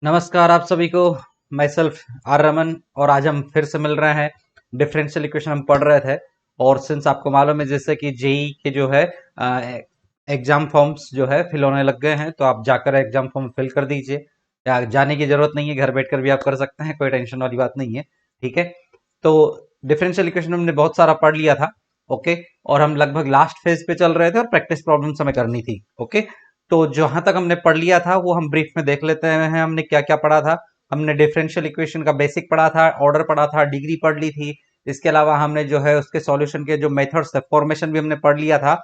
नमस्कार आप सभी को। मैं सेल्फ आर रमन और आज हम फिर से मिल रहे हैं। डिफरेंशियल इक्वेशन हम पढ़ रहे थे और सिंस आपको मालूम है जैसे कि जेई के जो है एग्जाम फॉर्म्स जो है फिल होने लग गए हैं, तो आप जाकर एग्जाम फॉर्म फिल कर दीजिए। या जाने की जरूरत नहीं है, घर बैठकर भी आप कर सकते हैं, कोई टेंशन वाली बात नहीं है। ठीक है, तो डिफरेंशियल इक्वेशन हमने बहुत सारा पढ़ लिया था। ओके, और हम लगभग लास्ट फेज पे चल रहे थे और प्रैक्टिस प्रॉब्लम्स हमें करनी थी। ओके, तो जहां तक हमने पढ़ लिया था वो हम ब्रीफ में देख लेते हैं। हमने क्या क्या पढ़ा था। हमने डिफरेंशियल इक्वेशन का बेसिक पढ़ा था, ऑर्डर पढ़ा था, डिग्री पढ़ ली थी। इसके अलावा हमने जो है उसके सॉल्यूशन के जो मेथड्स थे, फॉर्मेशन भी हमने पढ़ लिया था।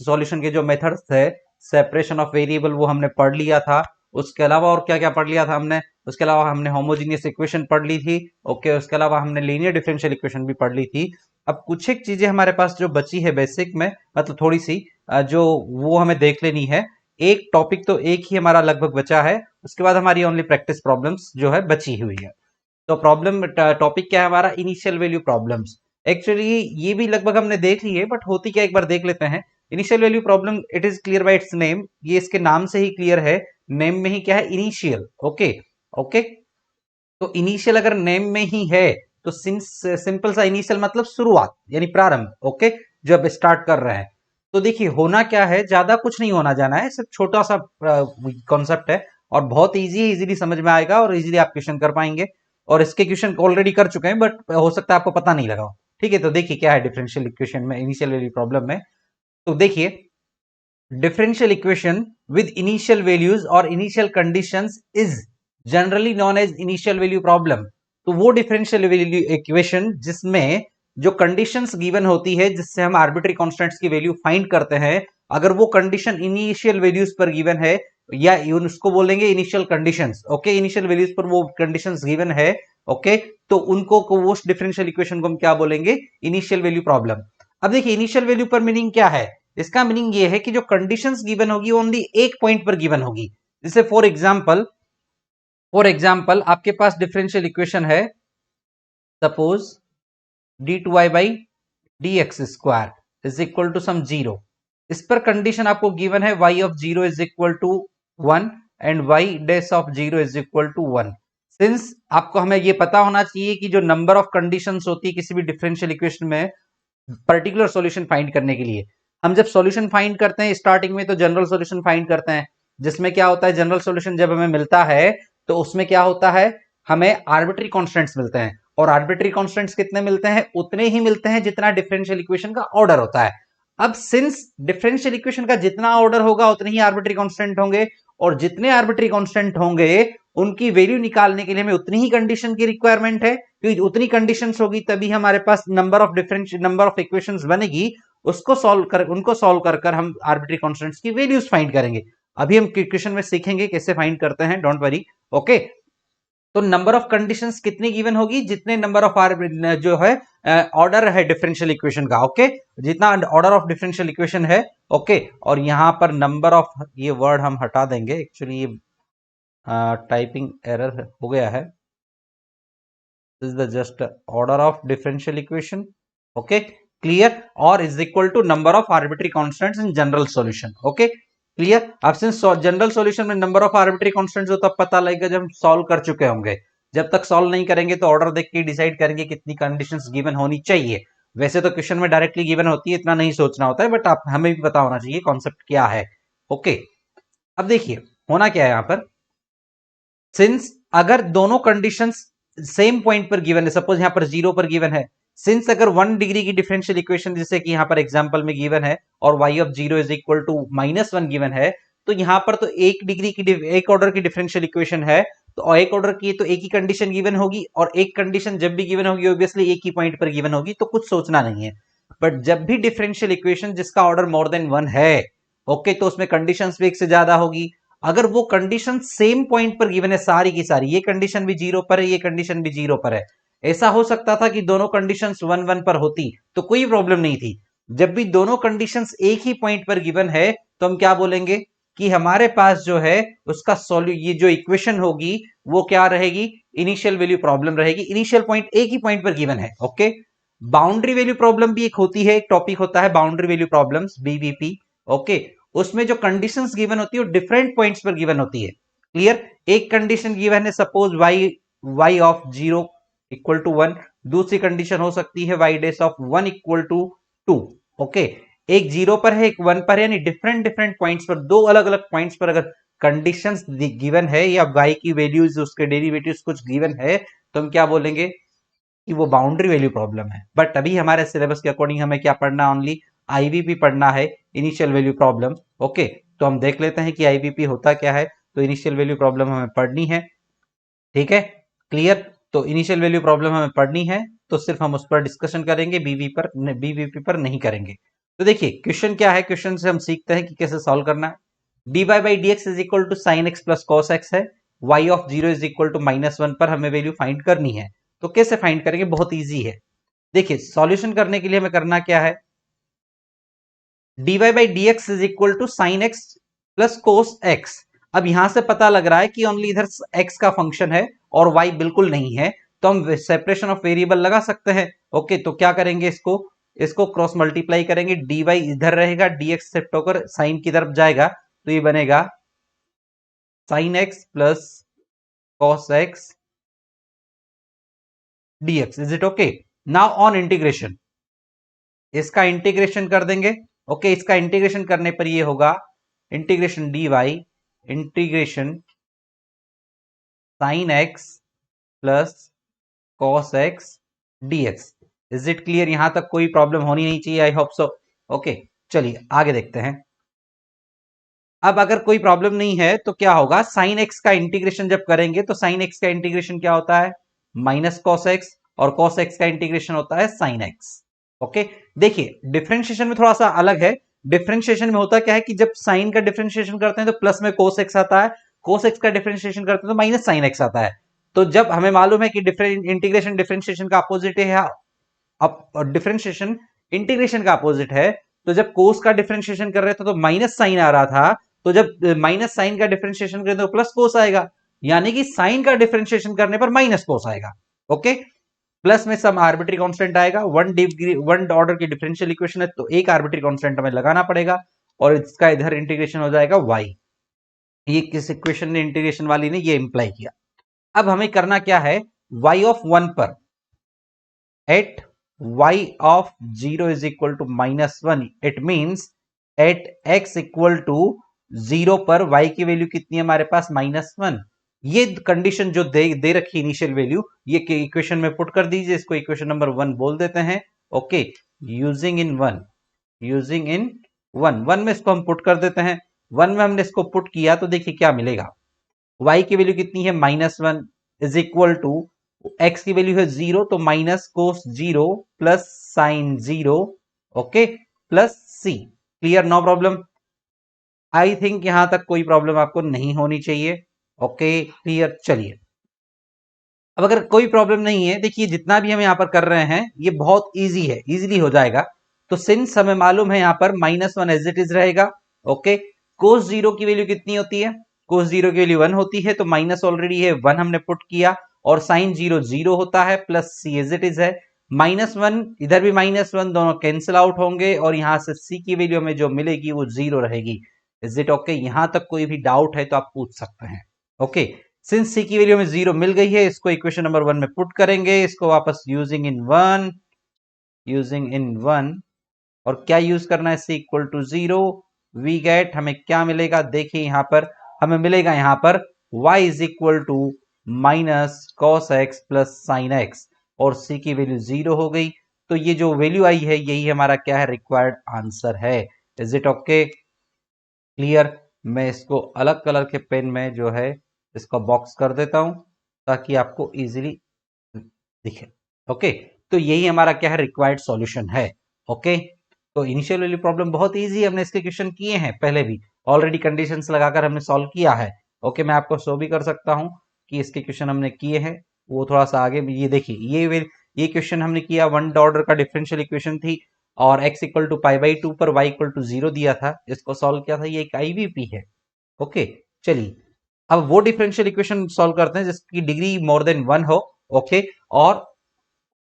सॉल्यूशन के जो मेथड्स थे, सेपरेशन ऑफ वेरिएबल, वो हमने पढ़ लिया था। उसके अलावा और क्या क्या पढ़ लिया था हमने? उसके अलावा हमने होमोजीनियस इक्वेशन पढ़ ली थी। ओके, उसके अलावा हमने लीनियर डिफरेंशियल इक्वेशन भी पढ़ ली थी। अब कुछ एक चीजें हमारे पास जो बची है बेसिक में, मतलब थोड़ी सी जो वो हमें देख लेनी है। एक टॉपिक तो एक ही हमारा लगभग बचा है, उसके बाद हमारी ओनली प्रैक्टिस प्रॉब्लम्स जो है बची हुई है। तो प्रॉब्लम टॉपिक क्या है हमारा? Initial value problems. एक्चुअली ये भी लगभग हमने देख ली है, बट होती क्या एक बार देख लेते हैं। Initial value problem, it is clear by it's name, ये इसके नाम से ही क्लियर है। नेम में ही क्या है? इनिशियल। ओके, ओके, तो इनिशियल अगर नेम में ही है तो सिंपल सा इनिशियल मतलब शुरुआत यानी प्रारंभ। ओके, जब स्टार्ट कर रहे हैं तो देखिए होना क्या है, ज्यादा कुछ नहीं होना जाना है, सिर्फ छोटा सा कॉन्सेप्ट है और बहुत इजी, इजीली समझ में आएगा और इजीली आप क्वेश्चन कर पाएंगे। और इसके क्वेश्चन ऑलरेडी कर चुके हैं, बट हो सकता है आपको पता नहीं लगा हो। ठीक है, तो देखिए क्या है डिफरेंशियल इक्वेशन में, इनिशियल वैल्यू प्रॉब्लम में। तो देखिए, differential equation with initial values or initial conditions is generally known as initial value problem। तो वो डिफरेंशियल वैल्यू इक्वेशन जिसमें जो कंडीशंस गिवन होती है, जिससे हम आर्बिट्री कांस्टेंट्स की वैल्यू फाइंड करते हैं, अगर वो कंडीशन इनिशियल वैल्यूज पर गिवन है, या उसको बोलेंगे initial conditions. Okay, initial values पर वो कंडीशंस गिवन है। ओके, तो उनको उस डिफरेंशियल इक्वेशन को हम क्या बोलेंगे? Initial value problem. अब देखिए इनिशियल वैल्यू पर मीनिंग क्या है? इसका मीनिंग ये है कि जो कंडीशंस गिवन होगी ओनली एक पॉइंट पर गिवन होगी। जैसे फॉर एग्जांपल आपके पास डिफरेंशियल इक्वेशन है, suppose d2y by D x square is equal to some zero. इस पर कंडीशन आपको गिवन है y of zero is equal to 1 and y dash of zero is equal to 1। Since आपको हमें ये पता होना चाहिए कि जो नंबर ऑफ कंडीशंस होती है किसी भी डिफरेंशियल इक्वेशन में पर्टिकुलर सॉल्यूशन फाइंड करने के लिए, हम जब सॉल्यूशन फाइंड करते हैं स्टार्टिंग में तो जनरल सॉल्यूशन फाइंड करते हैं, जिसमें क्या होता है, जनरल सॉल्यूशन जब हमें मिलता है तो उसमें क्या होता है, हमें आर्बिट्री कांस्टेंट्स मिलते हैं। और आर्बिट्री कांस्टेंट्स कितने मिलते हैं? उतने ही मिलते हैं जितना डिफरेंशियल इक्वेशन का ऑर्डर होता है। अब सिंस डिफरेंशियल इक्वेशन का जितना ऑर्डर होगा उतने ही आर्बिट्री कांस्टेंट होंगे, और जितने आर्बिट्री कांस्टेंट होंगे उनकी वैल्यू निकालने के लिए हमें उतनी ही कंडीशन की रिक्वायरमेंट है, क्योंकि उतनी कंडीशंस होगी तभी हमारे पास नंबर ऑफ इक्वेशंस बनेगी। उनको सॉल्व कर हम आर्बिट्री कांस्टेंट्स की वैल्यूज फाइंड करेंगे। अभी हम क्वेश्चन में सीखेंगे कैसे फाइंड करते हैं, डोंट वरी। ओके, तो नंबर ऑफ कंडीशंस कितनी गिवन होगी? जितने नंबर ऑफ जो है ऑर्डर है डिफरेंशियल इक्वेशन का। ओके, जितना ऑर्डर ऑफ डिफरेंशियल इक्वेशन है। ओके, और यहां पर नंबर ऑफ, ये वर्ड हम हटा देंगे, एक्चुअली ये टाइपिंग एरर हो गया है। This is the just order of differential equation. Okay, clear, और is equal to number of arbitrary constants in general solution. Okay, clear. अब सिंस जनरल सॉल्यूशन में नंबर ऑफ आर्बिट्री कांस्टेंट्स हो तब पता लगेगा जब हम सॉल्व कर चुके होंगे। जब तक सॉल्व नहीं करेंगे तो ऑर्डर देख के डिसाइड करेंगे कितनी कंडीशंस गिवन होनी चाहिए। वैसे तो क्वेश्चन में डायरेक्टली गिवन होती है, इतना नहीं सोचना होता है, बट आप हमें भी पता होना चाहिए कॉन्सेप्ट क्या है। ओके, अब देखिए होना क्या है यहां पर, सिंस अगर दोनों कंडीशंस सेम पॉइंट पर गिवन है, सपोज यहां पर जीरो पर गिवन है, सिंस अगर 1 डिग्री की डिफरेंशियल इक्वेशन जैसे कि यहां पर एग्जांपल में गिवन है और y of zero is equal to -1 given है, तो यहां पर तो 1 डिग्री की एक ऑर्डर की डिफरेंशियल इक्वेशन है, तो एक ऑर्डर की तो एक ही कंडीशन गिवन होगी, और एक कंडीशन जब भी गिवन होगी ऑब्वियसली एक ही पॉइंट पर गिवन होगी, तो कुछ सोचना नहीं है। बट जब भी डिफरेंशियल इक्वेशन जिसका ऑर्डर मोर देन 1 है, ओके, तो उसमें कंडीशंस भी एक से ज्यादा होगी। अगर वो कंडीशन सेम पॉइंट पर गिवन है सारी की सारी, ये कंडीशन भी जीरो पर है, ये कंडीशन भी जीरो पर है, ऐसा हो सकता था कि दोनों कंडीशंस 1 1 पर होती तो कोई प्रॉब्लम नहीं थी। जब भी दोनों कंडीशंस एक ही पॉइंट पर गिवन है तो हम क्या बोलेंगे कि हमारे पास जो है उसका ये जो इक्वेशन होगी वो क्या रहेगी? इनिशियल वैल्यू प्रॉब्लम रहेगी। इनिशियल पॉइंट एक ही पॉइंट पर गिवन है। ओके, बाउंड्री वैल्यू प्रॉब्लम भी एक होती है, एक टॉपिक होता है boundary value problems, BVP. Okay, उसमें जो कंडीशंस गिवन होती है वो डिफरेंट पॉइंट्स पर गिवन होती है। क्लियर। एक कंडीशन गिवन है, suppose y of 0 equal to 1, दूसरी कंडीशन हो सकती है y dash of 1 equal to 2। Okay, एक 0 पर है, एक 1 पर है, यानी डिफरेंट डिफरेंट पॉइंट्स पर, दो अलग अलग पॉइंट्स पर अगर कंडीशंस गिवन है या y की वैल्यूज उसके डेरिवेटिव्स कुछ गिवन है, तो हम क्या बोलेंगे कि वो बाउंड्री वैल्यू प्रॉब्लम है। बट अभी हमारे सिलेबस के अकॉर्डिंग हमें क्या पढ़ना, ओनली आईवीपी पढ़ना है, इनिशियल वैल्यू प्रॉब्लम। ओके, तो हम देख लेते हैं कि आईवीपी होता क्या है। तो इनिशियल वैल्यू प्रॉब्लम हमें पढ़नी है, ठीक है, क्लियर। तो इनिशियल वैल्यू प्रॉब्लम हमें पढ़नी है, तो सिर्फ हम उस पर डिस्कशन करेंगे, बीवीपी पर नहीं करेंगे। तो देखिए क्वेश्चन क्या है, क्वेश्चन से हम सीखते हैं कि कैसे सॉल्व करना है। dy by D x is equal to sine x plus cos x है, y of 0 is equal to -1 पर हमें वैल्यू फाइंड करनी है। तो कैसे फाइंड करेंगे, बहुत इजी है। देखिए सॉल्यूशन करने के लिए हमें करना क्या है, dy by D x is equal to sine x plus cos x. अब यहां से पता लग रहा है कि ओनली इधर x का फंक्शन है और y बिल्कुल नहीं है, तो हम सेपरेशन ऑफ वेरिएबल लगा सकते हैं। ओके, तो क्या करेंगे, इसको क्रॉस मल्टीप्लाई करेंगे, dy इधर रहेगा, dx शिफ्ट होकर साइन की तरफ जाएगा, तो ये बनेगा sign x plus cos x dx। Is it okay? Now on integration, इसका इंटीग्रेशन कर देंगे। ओके, इसका इंटीग्रेशन करने पर ये होगा integration dy integration sign x plus cos x dx। Is it clear? यहां तक कोई प्रॉब्लम होनी नहीं चाहिए, आई होप सो। ओके, चलिए आगे देखते हैं। अब अगर कोई प्रॉब्लम नहीं है तो क्या होगा, साइन एक्स का इंटीग्रेशन जब करेंगे तो साइन एक्स का इंटीग्रेशन क्या होता है, माइनस कॉस एक्स, और कॉस एक्स का इंटीग्रेशन होता है साइन एक्स। ओके, देखिए डिफरेंशिएशन में थोड़ा सा अलग है। डिफरेंशिएशन में होता क्या है कि जब साइन का डिफरेंशिएशन करते हैं तो प्लस में कोस एक्स आता है, कोस एक्स का डिफरेंशिएशन करते हैं तो माइनस साइन एक्स आता है। तो जब हमें मालूम है कि इंटीग्रेशन डिफरेंशिएशन का अपोजिट है, अब डिफरेंशिएशन इंटीग्रेशन का अपोजिट है, तो जब कोस का डिफरेंशिएशन कर रहे थे तो माइनस साइन आ रहा था, तो जब माइनस साइन का डिफरेंशिएशन करें तो प्लस कोस आएगा, यानी कि साइन का डिफरेंशिएशन करने पर माइनस कोस आएगा। ओके, प्लस में सम आर्बिट्री कांस्टेंट आएगा, वन ऑर्डर की डिफरेंशियल इक्वेशन है तो एक आर्बिट्री कांस्टेंट हमें लगाना पड़ेगा, और इसका इधर इंटीग्रेशन हो जाएगा y। ये किस इक्वेशन ने, इंटीग्रेशन वाली ने ये इंप्लाई किया। अब हमें करना क्या है, y ऑफ 1 पर eight y of 0 is equal to -1, it means at x equal to 0 पर y की वैल्यू कितनी है हमारे पास, -1। ये कंडीशन जो दे रखी इनिशियल वैल्यू, ये इक्वेशन में पुट कर दीजिए, इसको इक्वेशन नंबर 1 बोल देते हैं। ओके, यूजिंग इन वन में इसको हम पुट कर देते हैं। 1 में हमने इसको पुट किया तो देखिए क्या मिलेगा, y की वैल्यू कितनी है, -1 इज इक्वल टू x की वैल्यू है 0, तो minus cos 0 plus sine 0, okay, plus c। Clear, no problem. I think यहां तक कोई प्रॉब्लम आपको नहीं होनी चाहिए। Okay, clear. चलिए, अब अगर कोई प्रॉब्लम नहीं है, देखिए जितना भी हम यहां पर कर रहे हैं ये बहुत इजी है, इजीली हो जाएगा। तो सिंस हमें मालूम है यहां पर -1 एज इट इज रहेगा। ओके, कोस 0 की वैल्यू कितनी होती है, कोस 0 की वैल्यू 1 होती है, तो माइनस ऑलरेडी है, 1 हमने पुट किया, और साइन 0 0 होता है, plus c as it is है। -1 इधर भी -1, दोनों कैंसिल आउट होंगे, और यहां से सी की वैल्यू हमें जो मिलेगी वो 0 रहेगी। Is it okay? यहां तक कोई भी डाउट है तो आप पूछ सकते हैं। ओके, सिंस सी की वैल्यू हमें 0 मिल गई है, इसको इक्वेशन नंबर 1 में पुट करेंगे, इसको वापस यूजिंग इन वन, और क्या यूज करना है, सी इक्वल टू 0, वी गेट, हमें क्या मिलेगा, देखिए यहां पर हमें मिलेगा यहां पर y is equal to minus cos x plus sine x, और c की वैल्यू 0 हो गई। तो ये जो वैल्यू आई है यही हमारा क्या है, रिक्वायर्ड आंसर है। Is it okay? क्लियर। मैं इसको अलग कलर के पेन में जो है इसका बॉक्स कर देता हूं ताकि आपको इजीली दिखे। ओके, तो यही हमारा क्या है, रिक्वायर्ड सॉल्यूशन है। ओके, तो इनिशियल वैल्यू प्रॉब्लम बहुत इजी, हमने इसके क्वेश्चन किए हैं पहले भी, ऑलरेडी कंडीशंस लगाकर हमने सॉल्व किया है। ओके, मैं आपको शो भी कर सकता हूं कि इसके क्वेश्चन हमने किए हैं, वो थोड़ा सा आगे। ये देखिए, ये क्वेश्चन हमने किया, वन ऑर्डर का डिफरेंशियल इक्वेशन थी, और x इक्वल टू π/2 पर y इक्वल टू 0 दिया था, इसको सॉल्व किया था, ये एक आईवीपी है। ओके, चलिए अब वो डिफरेंशियल इक्वेशन सॉल्व करते हैं जिसकी डिग्री मोर देन 1 हो। ओके, और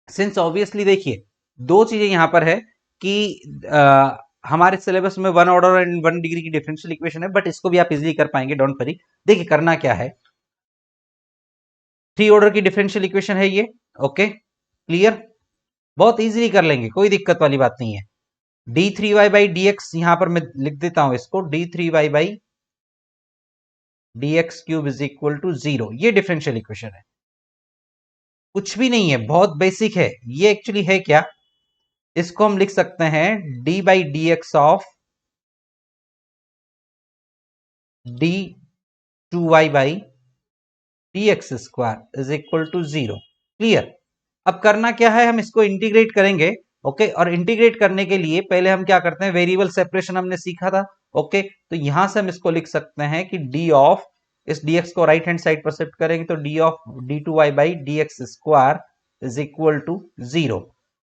सिंस ऑब्वियसली देखिए दो चीजें यहां पर है कि हमारे सिलेबस में 1 ऑर्डर एंड 1 डिग्री की डिफरेंशियल इक्वेशन है, बट इसको भी आप इजीली कर पाएंगे, डोंट वरी। देखिए करना क्या है, 3 ऑर्डर की डिफरेंशियल इक्वेशन है ये, ओके क्लियर, बहुत इजीली कर लेंगे, कोई दिक्कत वाली बात नहीं है। d3y बाई डी एक्स, यहां पर मैं लिख देता हूं इसको, d3y by D x cube is equal to 0, ये डिफरेंशियल इक्वेशन है, कुछ भी नहीं है, बहुत बेसिक है। ये एक्चुअली है क्या, इसको हम लिख सकते हैं d by D x of d two y by D x square is equal to 0, clear. अब करना क्या है, हम इसको इंटीग्रेट करेंगे, ओके। और इंटीग्रेट करने के लिए पहले हम क्या करते हैं, वेरिएबल सेपरेशन हमने सीखा था, ओके। तो यहां से हम इसको लिख सकते हैं कि डी ऑफ, इस dx को राइट हैंड साइड पर शिफ्ट करेंगे तो d of d two y by D x square is equal to 0।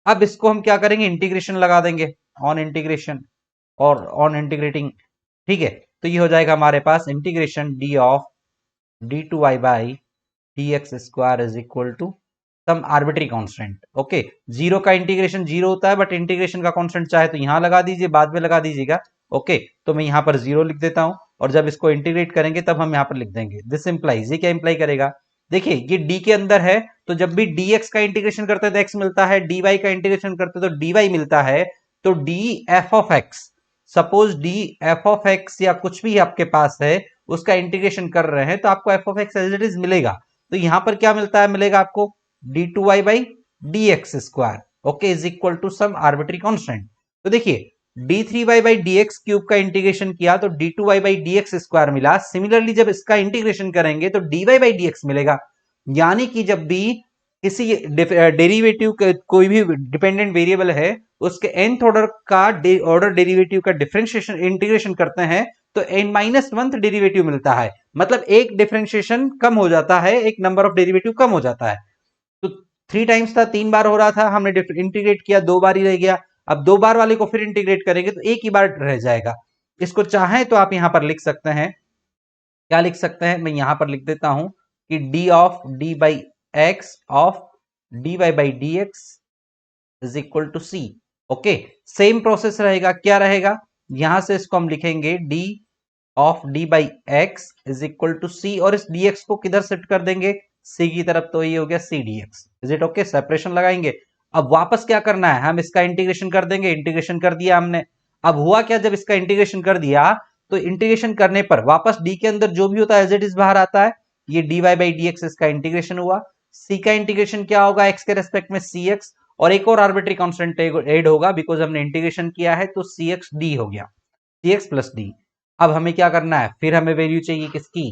अब इसको हम क्या करेंगे, इंटीग्रेशन लगा देंगे, ऑन इंटीग्रेशन और ऑन इंटीग्रेटिंग, ठीक है। तो ये हो जाएगा हमारे पास integration d of d two y by D x square is equal to some arbitrary constant, okay. 0 का इंटीग्रेशन 0 होता है, बट इंटीग्रेशन का कांस्टेंट चाहे तो यहां लगा दीजिए, बाद में लगा दीजिएगा, ओके। तो मैं यहां पर 0 लिख देता हूं, और जब इसको इंटीग्रेट करेंगे तब हम यहां पर लिख देंगे। दिस इंप्लाइज, ये क्या इंप्लाई करेगा, देखिए ये d के अंदर है, तो जब भी dx का इंटीग्रेशन करते हैं तो x मिलता है, dy का इंटीग्रेशन करते हैं तो dy मिलता है, तो df of x, suppose df of x या कुछ भी आपके पास है उसका इंटीग्रेशन कर रहे हैं तो आपको f of x as it is मिलेगा। तो यहां पर क्या मिलता है, मिलेगा आपको d2y by D x square, okay is equal to some arbitrary constant. तो देखिए d3y by D x cube का इंटीग्रेशन किया तो d2y by D x square मिला। सिमिलरली जब इसका इंटीग्रेशन करेंगे तो dy बाई डी एक्स मिलेगा। यानी कि जब भी किसी डेरिवेटिव कोई भी डिपेंडेंट वेरिएबल है उसके nth ऑर्डर का ऑर्डर डेरिवेटिव का डिफरेंशिएशन इंटीग्रेशन करते हैं तो n-1th डेरिवेटिव मिलता है, मतलब एक डिफरेंशिएशन कम हो जाता है, एक नंबर ऑफ डेरिवेटिव कम हो जाता है। तो 3 टाइम्स था, 3 बार हो रहा था, हमने इंटीग्रेट किया, 2 बार ही रह गया। अब 2 बार वाले को फिर इंटीग्रेट करेंगे तो एक ही बार रह जाएगा। इसको चाहे तो आप यहां पर लिख सकते हैं, क्या लिख सकते हैं, मैं यहां पर लिख देता हूं कि d of d by x of d Y by D x is equal to c, okay. Same process रहेगा, क्या रहेगा, यहां से इसको हम लिखेंगे d of d by x is equal to c, और इस dx को किधर शिफ्ट कर देंगे, सी की तरफ, तो ये हो गया c d x, is it okay. Separation लगाएंगे। अब वापस क्या करना है, हम इसका इंटीग्रेशन कर देंगे, इंटीग्रेशन कर दिया हमने। अब हुआ क्या, जब इसका इंटीग्रेशन कर दिया तो इंटीग्रेशन करने पर वापस डी के अंदर जो भी होता है एज इट इज बाहर आता है, ये D Y by D X इसका इंटीग्रेशन हुआ। सी का इंटीग्रेशन क्या होगा, एक्स के रेस्पेक्ट में सी एक्स, और एक और आर्बिट्री कांस्टेंट ऐड होगा बिकॉज हमने इंटीग्रेशन किया है, तो सी एक्स डी हो गया, सी एक्स प्लस डी। अब हमें क्या करना है, फिर हमें वैल्यू चाहिए किसकी,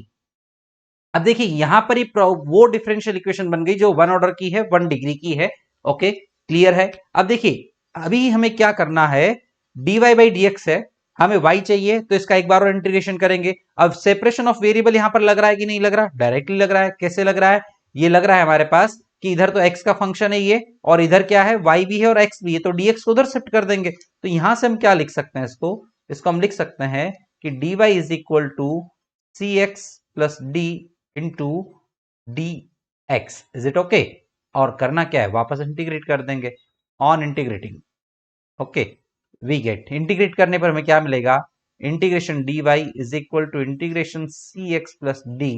अब देखिए यहां पर ही वो डिफरेंशियल इक्वेशन बन गई जो 1 ऑर्डर की है, 1 डिग्री की है, ओके क्लियर है। अब देखिए अभी हमें क्या करना है, dy बाई डी एक्स है, हमें y चाहिए, तो इसका एक बार और इंटीग्रेशन करेंगे। अब सेपरेशन ऑफ वेरिएबल यहां पर लग रहा है कि नहीं लग रहा, डायरेक्टली लग रहा है। कैसे लग रहा है, ये लग रहा है हमारे पास कि इधर तो x का फंक्शन है ये, और इधर क्या है, y भी है और x भी है, तो dx को उधर शिफ्ट कर देंगे। तो यहां से हम क्या लिख सकते हैं, इसको हम लिख सकते हैं कि dy is equal to c x plus d into d x, is it okay. और करना क्या है, वापस इंटीग्रेट कर देंगे, on integrating, okay we get, integrate करने पर हमें क्या मिलेगा, integration d y is equal to integration c x plus d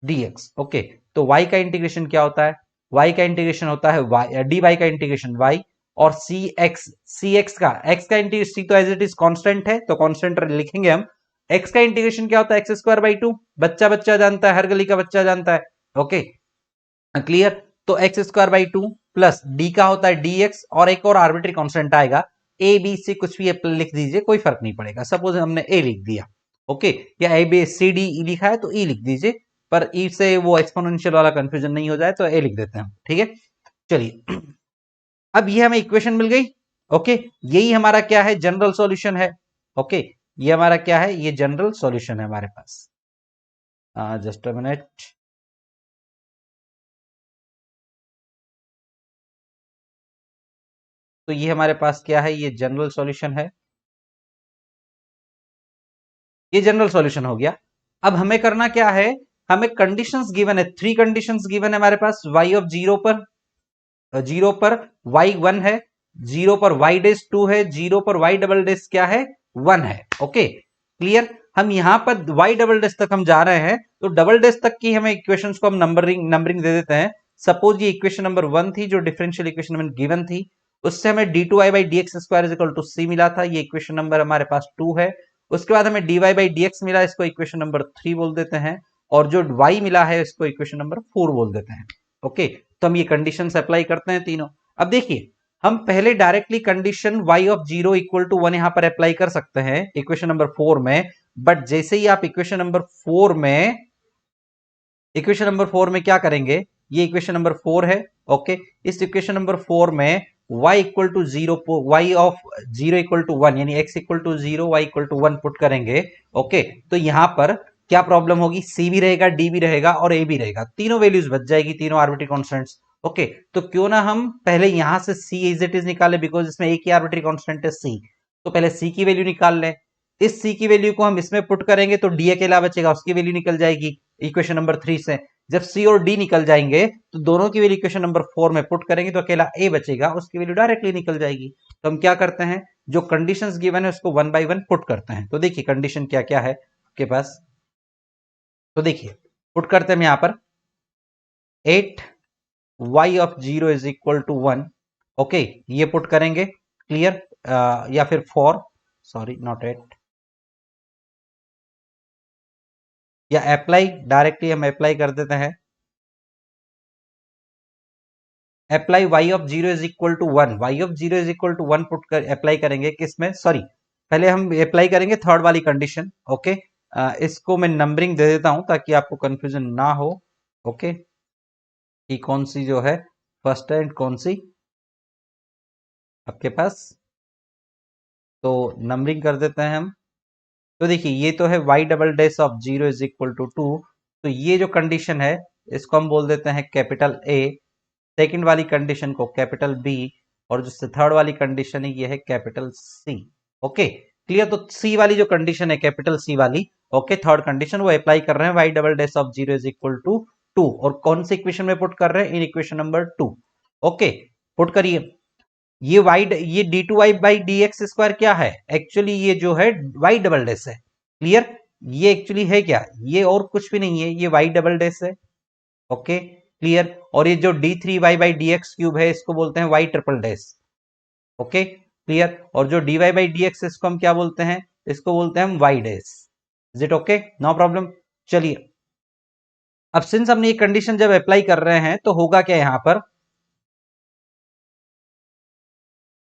d x, okay. तो y का इंटीग्रेशन क्या होता है, y का इंटीग्रेशन होता है y, डी वाई का इंटीग्रेशन y, और सी एक्स का इंटीग्रेशन तो एज इट इज कांस्टेंट है, तो कांस्टेंट लिखेंगे हम। x का इंटीग्रेशन क्या होता है, एक्स स्क्वायर बाई 2, बच्चा बच्चा जानता है, हर गली का बच्चा जानता है, ओके क्लियर। तो x square by 2 plus D का होता है dx, और एक और आर्बिट्री कांस्टेंट आएगा, ए बी सी कुछ भी लिख दीजिए, कोई फर्क नहीं पड़ेगा। सपोज हमने ए लिख दिया, ओके, या ए बी सी डी लिखा है तो ई लिख दीजिए, पर ई से वो एक्सपोनेंशियल वाला कंफ्यूजन नहीं हो जाए तो ए लिख देते हैं, ठीक है। चलिए अब ये हमें इक्वेशन मिल गई, ओके। यही हमारा क्या है, जनरल सॉल्यूशन है, ओके। ये हमारा क्या है, ये जनरल सॉल्यूशन है हमारे पास। जस्ट अ मिनट, तो ये हमारे पास क्या है, ये जनरल सॉल्यूशन है, ये जनरल सॉल्यूशन हो गया। अब हमें करना क्या है, हमें कंडीशंस गिवन है, 3 कंडीशंस गिवन है हमारे पास, y ऑफ 0 पर y 1 है, 0 पर y डेस 2 है, 0 पर y डबल डेस क्या है 1 है। Okay clear. हम यहां पर y डबल डेस तक हम जा रहे हैं, तो डबल डेस तक की हमें इक्वेशंस को हम नंबरिंग दे देते हैं। सपोज ये इक्वेशन नंबर 1 थी जो डिफरेंशियल इक्वेशन में गिवन थी, उससे हमें d2y by D x square is equal to c मिला था, ये इक्वेशन नंबर हमारे पास 2 है। उसके बाद हमें dy बाई डी एक्स मिला, इसको इक्वेशन नंबर 3 बोल देते हैं, और जो y मिला है इसको इक्वेशन नंबर 4 बोल देते हैं। ओके तो हम ये कंडीशंस अप्लाई करते हैं तीनों। अब देखिए हम पहले directly condition y of 0 equal to 1 यहां पर अप्लाई कर सकते हैं इक्वेशन नंबर 4 में, बट जैसे ही आप इक्वेशन नंबर 4 में क्या करेंगे, ये इक्वेशन नंबर 4 है। ओके इस इक्वेशन नंबर 4 में y equal to 0, y of 0 equal to 1 यानी x equal to 0, y equal to 1 put करेंगे। ओके तो यहां पर क्या प्रॉब्लम होगी, c भी रहेगा, d भी रहेगा और a भी रहेगा, तीनों वैल्यूज बच जाएगी, तीनों आर्बिट्री कांस्टेंट्स। ओके तो क्यों ना हम पहले यहां से c इज इट इज निकाले, बिकॉज इसमें एक ही आर्बिट्री कांस्टेंट है c, तो पहले c की वैल्यू निकाल लें। इस c की वैल्यू को हम इसमें पुट करेंगे तो d अकेला बचेगा, उसकी वैल्यू निकल जाएगी इक्वेशन नंबर 3 से। जब c और d निकल जाएंगे तो दोनों की वैल्यू इक्वेशन नंबर 4 में पुट करेंगे तो अकेला a बचेगा, उसकी वैल्यू डायरेक्टली निकल जाएगी। तो हम क्या करते हैं, जो कंडीशंस गिवन है उसको 1 बाय 1 पुट करते हैं। तो देखिए कंडीशन क्या क्या है आपके पास, तो देखिए पुट करते हैं यहां पर 8 y of 0 is equal to 1। Okay ये पुट करेंगे, क्लियर, या फिर 4, सॉरी नॉट 8, या अप्लाई, डायरेक्टली हम अप्लाई कर देते हैं, apply y of 0 is equal to 1, y of 0 is equal to 1 put कर अप्लाई करेंगे किसमें, सॉरी पहले हम अप्लाई करेंगे थर्ड वाली कंडीशन। ओके इसको मैं नंबरिंग दे देता हूं ताकि आपको कंफ्यूजन ना हो। ओके कि कौन सी जो है फर्स्ट है एंड कौन सी आपके पास, तो नंबरिंग कर देते हैं हम। तो देखिए ये तो है y double dash of 0 is equal to 2, तो ये जो कंडीशन है इसको हम बोल देते हैं कैपिटल A, सेकंड वाली कंडीशन को कैपिटल B, और जो थर्ड वाली कंडीशन है ये है कैपिटल C। Okay clear. तो C वाली जो कंडीशन है कैपिटल C वाली, ओके थर्ड कंडीशन वो अप्लाई कर रहे हैं y double dash of 0 is equal to 2, और कौन से इक्वेशन में पुट कर रहे हैं, इन इक्वेशन नंबर 2। ओके पुट करिए, ये ये d2y by D x square क्या है, एक्चुअली ये जो है y डबल डैश है, क्लियर। ये एक्चुअली है क्या, ये और कुछ भी नहीं है, ये y डबल डैश है। Okay clear. और ये जो d3y by D x cube है इसको बोलते हैं y triple dash. Okay clear. और जो dy बाई डी एक्स इसको हम क्या बोलते हैं, इसको बोलते हैं हम y dash. Is it okay, no problem. चलिए अब सिंस हमने ये कंडीशन जब अप्लाई कर रहे हैं तो होगा क्या यहां पर,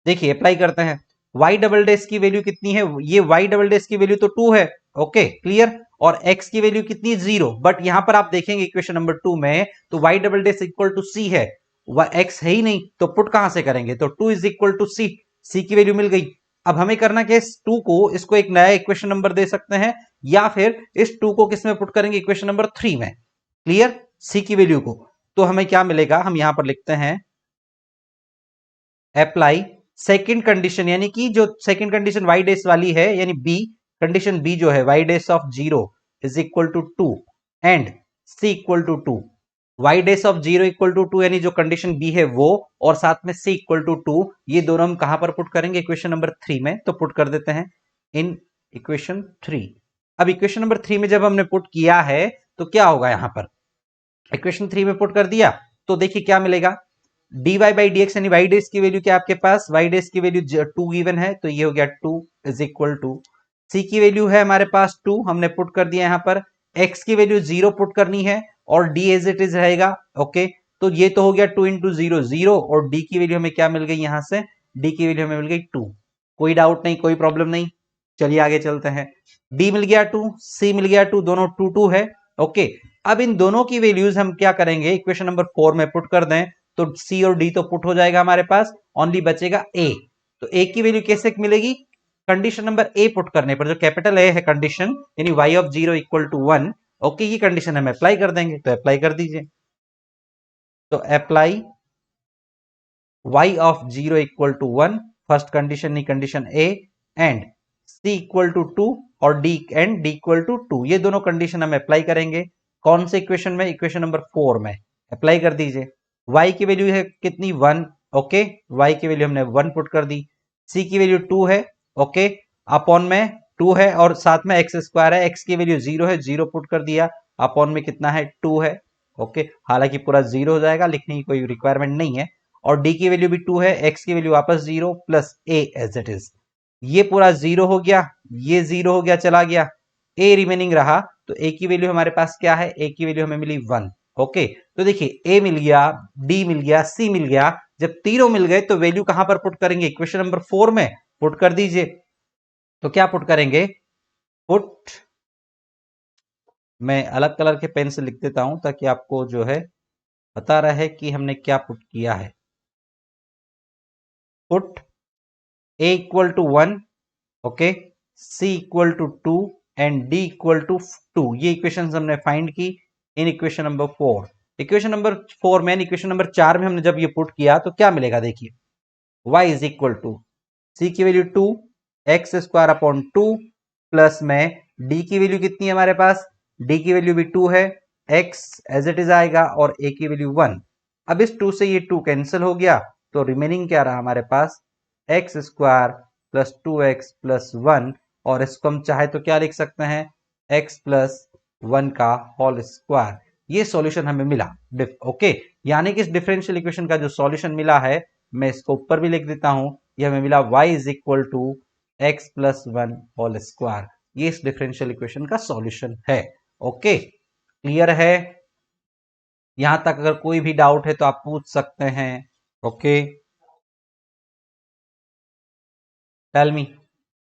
देखिए अप्लाई करते हैं, y डबल डैश की वैल्यू कितनी है, ये y डबल डैश की वैल्यू तो 2 है। Okay clear. और x की वैल्यू कितनी है 0, बट यहां पर आप देखेंगे इक्वेशन नंबर 2 में तो y double dash equal to c है, x है ही नहीं, तो पुट कहां से करेंगे, तो 2 is equal to c, c की वैल्यू मिल गई। अब हमें करना क्या, इस 2 को इसको एक नया इक्वेशन नंबर दे सकते हैं, या फिर इस 2 को किस में पुट करेंगे, इक्वेशन नंबर 3 में, क्लियर, c की वैल्यू को। तो हमें क्या मिलेगा, हम यहां पर लिखते हैं अप्लाई सेकंड कंडीशन, यानी कि जो सेकंड कंडीशन y डैश वाली है, यानी b, कंडीशन b जो है y dash of 0 is equal to 2 and c equal to 2, y dash of 0 equal to 2 यानी जो कंडीशन b है वो, और साथ में c इक्वल टू 2, ये दोनों हम कहां पर पुट करेंगे, इक्वेशन नंबर 3 में। तो पुट कर देते हैं इन इक्वेशन 3। अब इक्वेशन नंबर 3 में जब हमने पुट किया है तो क्या होगा, यहां पर इक्वेशन 3 में पुट कर दिया तो देखिए क्या मिलेगा, dy बाई डी एक्स यानी y डैश की वैल्यू क्या आपके पास, y डैश की वैल्यू 2 गिवन है, तो ये हो गया 2 इज इक्वल टू, c की वैल्यू है हमारे पास 2, हमने पुट कर दिया यहां पर, x की वैल्यू 0 पुट करनी है और d एज इट इज रहेगा। ओके तो ये तो हो गया 2 इंटू 0 0, और d की वैल्यू हमें क्या मिल गई, यहां से d की वैल्यू हमें मिल गई 2। कोई डाउट नहीं, कोई प्रॉब्लम नहीं। चलिए आगे चलते हैं, d मिल गया 2, c मिल गया 2, दोनों 2 2 है। ओके अब इन दोनों की वैल्यूज हम क्या करेंगे, इक्वेशन नंबर 4 में पुट कर दें, तो C और D तो पुट हो जाएगा हमारे पास, ओनली बचेगा A। तो A की वैल्यू कैसे मिलेगी, कंडीशन नंबर A पुट करने पर, जो कैपिटल A है कंडीशन, यानी y of 0 equal to 1। Okay ये कंडीशन हम अप्लाई कर देंगे, तो अप्लाई कर दीजिए, तो apply y of 0 equal to 1, first condition नहीं condition A, and C equal to 2 और D and D equal to 2, ये दोनों कंडीशन हम अप्लाई करेंगे कौन से इक्वेशन में, इक्वेशन नंबर 4 में। अप्लाई कर दीजिए, y की वैल्यू है कितनी 1, ओके, y की वैल्यू हमने 1 पुट कर दी, c की वैल्यू 2 है, ओके, अपॉन में 2 है और साथ में x स्क्वायर है, x की वैल्यू 0 है, 0 पुट कर दिया, अपॉन में कितना है 2 है, ओके, हालांकि पूरा 0 हो जाएगा, लिखने की कोई रिक्वायरमेंट नहीं है, और d की वैल्यू भी 2 है, x की वैल्यू वापस 0 plus a as it is, ये पूरा 0 हो गया, ये 0 हो गया, चला गया, a रिमेनिंग रहा, तो a की वैल्यू हमारे पास क्या है, a की वैल्यू हमें मिली 1, ओके, तो देखिए a मिल गया, d मिल गया, c मिल गया, जब तीनों मिल गए तो वैल्यू कहां पर पुट करेंगे, इक्वेशन नंबर 4 में पुट कर दीजिए, तो क्या पुट करेंगे, पुट, मैं अलग कलर के पेन से लिख देता हूं ताकि आपको जो है पता रहे कि हमने क्या पुट किया है, put a equal to 1, okay, c equal to 2 and d equal to 2, ये इक्वेशन हमने फाइंड की in equation number 4, equation number 4 में, इक्वेशन नंबर 4 में हमने जब ये पुट किया तो क्या मिलेगा, देखिए y is equal to c की value 2 x square upon 2 plus में d की वैल्यू कितनी है हमारे पास, d की वैल्यू भी 2 है, x एज इट इज आएगा और a की वैल्यू 1, अब इस 2 से ये 2 कैंसिल हो गया, तो रिमेनिंग क्या रहा हमारे पास, x square plus 2x plus 1, और इसको हम चाहे तो क्या लिख सकते हैं, x प्लस 1 का होल स्क्वायर, ये सॉल्यूशन हमें मिला, ओके, यानी कि इस डिफरेंशियल इक्वेशन का जो सॉल्यूशन मिला है, मैं इसको ऊपर भी लिख देता हूं, ये हमें मिला y is equal to x plus 1 whole square, ये इस डिफरेंशियल इक्वेशन का सॉल्यूशन है, ओके, क्लियर है, यहां तक अगर कोई भी डाउट है तो आप पूछ सकते हैं, ओके, टेल मी,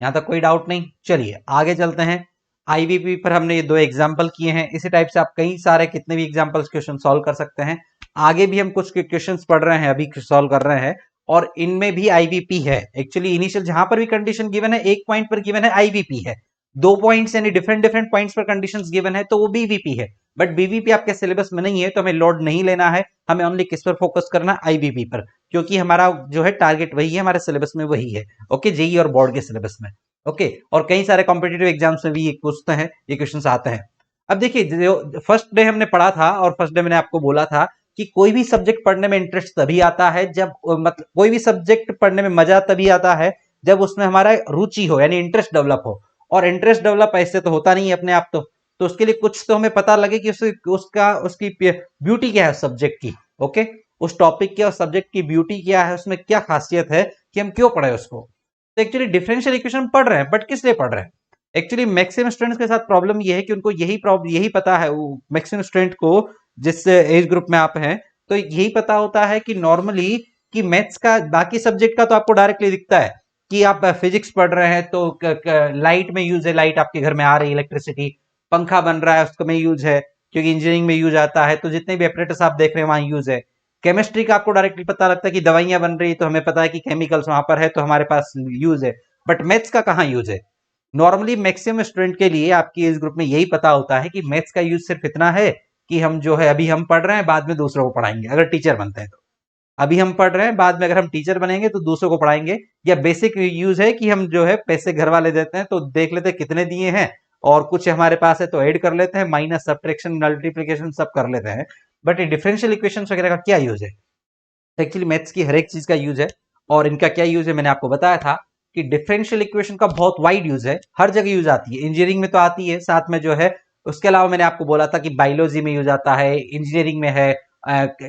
यहां तक कोई डाउट नहीं, चलिए आगे चलते हैं, आईबीपी पर हमने ये 2 एग्जांपल किए हैं, इसी टाइप से आप कई सारे कितने भी एग्जांपल्स क्वेश्चन सॉल्व कर सकते हैं, आगे भी हम कुछ क्वेश्चंस पढ़ रहे हैं, अभी सॉल्व कर रहे हैं, और इनमें भी आईबीपी है, एक्चुअली इनिशियल जहां पर भी कंडीशन गिवन है, एक पॉइंट पर गिवन है आईबीपी है, 2 पॉइंट्स यानी डिफरेंट डिफरेंट पॉइंट्स पर कंडीशंस गिवन है तो वो बीवीपी है, बट बीवीपी आपके सिलेबस में नहीं है तो हमें लोड नहीं लेना है, हमें ओनली किस पर फोकस करना है, आईबीपी पर, क्योंकि हमारा जो है टारगेट वही है, हमारे सिलेबस में वही है, ओके, जेई और बोर्ड के सिलेबस में, ओके, और कई सारे कॉम्पिटेटिव एग्जाम्स में भी ये पूछते हैं, ये क्वेश्चंस आते हैं। अब देखिए जो फर्स्ट डे हमने पढ़ा था और फर्स्ट डे मैंने आपको बोला था कि कोई भी सब्जेक्ट पढ़ने में इंटरेस्ट तभी आता है जब, मतलब कोई भी सब्जेक्ट पढ़ने में मजा तभी आता है जब उसमें हमारा रुचि हो, यानी इंटरेस्ट डेवलप हो, और इंटरेस्ट डेवलप ऐसे तो होता नहीं है अपने आप, तो उसके लिए कुछ तो हमें पता लगे कि उसकी ब्यूटी क्या है सब्जेक्ट की, ओके, उस टॉपिक की और सब्जेक्ट की ब्यूटी क्या है, उसमें क्या खासियत है कि हम क्यों पढ़े उसको, तो एक्चुअली डिफरेंशियल इक्वेशन पढ़ रहे हैं, बट किस लिए पढ़ रहे हैं, एक्चुअली मैक्सिमम स्टूडेंट्स के साथ प्रॉब्लम ये है कि उनको यही पता है, मैक्सिमम स्टूडेंट को जिस एज ग्रुप में आप हैं, तो यही पता होता है कि नॉर्मली कि मैथ्स का, बाकी सब्जेक्ट का तो आपको डायरेक्टली दिखता है कि आप फिजिक्स पढ़ रहे हैं तो लाइट में यूज है, लाइट आपके घर में आ रही है, इलेक्ट्रिसिटी, पंखा बन रहा है उसको में यूज है, क्योंकि इंजीनियरिंग में यूज आता है, तो जितने भी एपरेटस आप देख रहे हैं वहां यूज है, केमिस्ट्री का आपको डायरेक्टली पता लगता है कि दवाइयां बन रही है तो हमें पता है कि केमिकल्स वहां पर है तो हमारे पास यूज है, बट मैथ्स का कहां यूज है, नॉर्मली मैक्सिमम स्टूडेंट के लिए आपकी एज ग्रुप में यही पता होता है कि मैथ्स का यूज सिर्फ इतना है कि हम जो है अभी हम पढ़ रहे हैं, बाद में दूसरों को पढ़ाएंगे अगर टीचर बनते हैं तो, अभी हम पढ़ रहे हैं, बाद में अगर हम टीचर बनेंगे तो दूसरों को पढ़ाएंगे, या बेसिक यूज है कि हम जो है पैसे घर वाले देते हैं तो देख लेते हैं कितने दिए हैं, और कुछ हमारे पास है तो ऐड कर लेते हैं, माइनस सब्ट्रैक्शन मल्टीप्लिकेशन सब कर लेते हैं, बट डिफरेंशियल इक्वेशन वगैरह का क्या यूज है, एक्चुअली मैथ्स की हर एक चीज का यूज है, और इनका क्या यूज है मैंने आपको बताया था कि डिफरेंशियल इक्वेशन का बहुत वाइड यूज है, हर जगह यूज आती है, इंजीनियरिंग में तो आती है, साथ में जो है उसके अलावा मैंने आपको बोला था कि बायोलॉजी में यूज आता है, इंजीनियरिंग में है,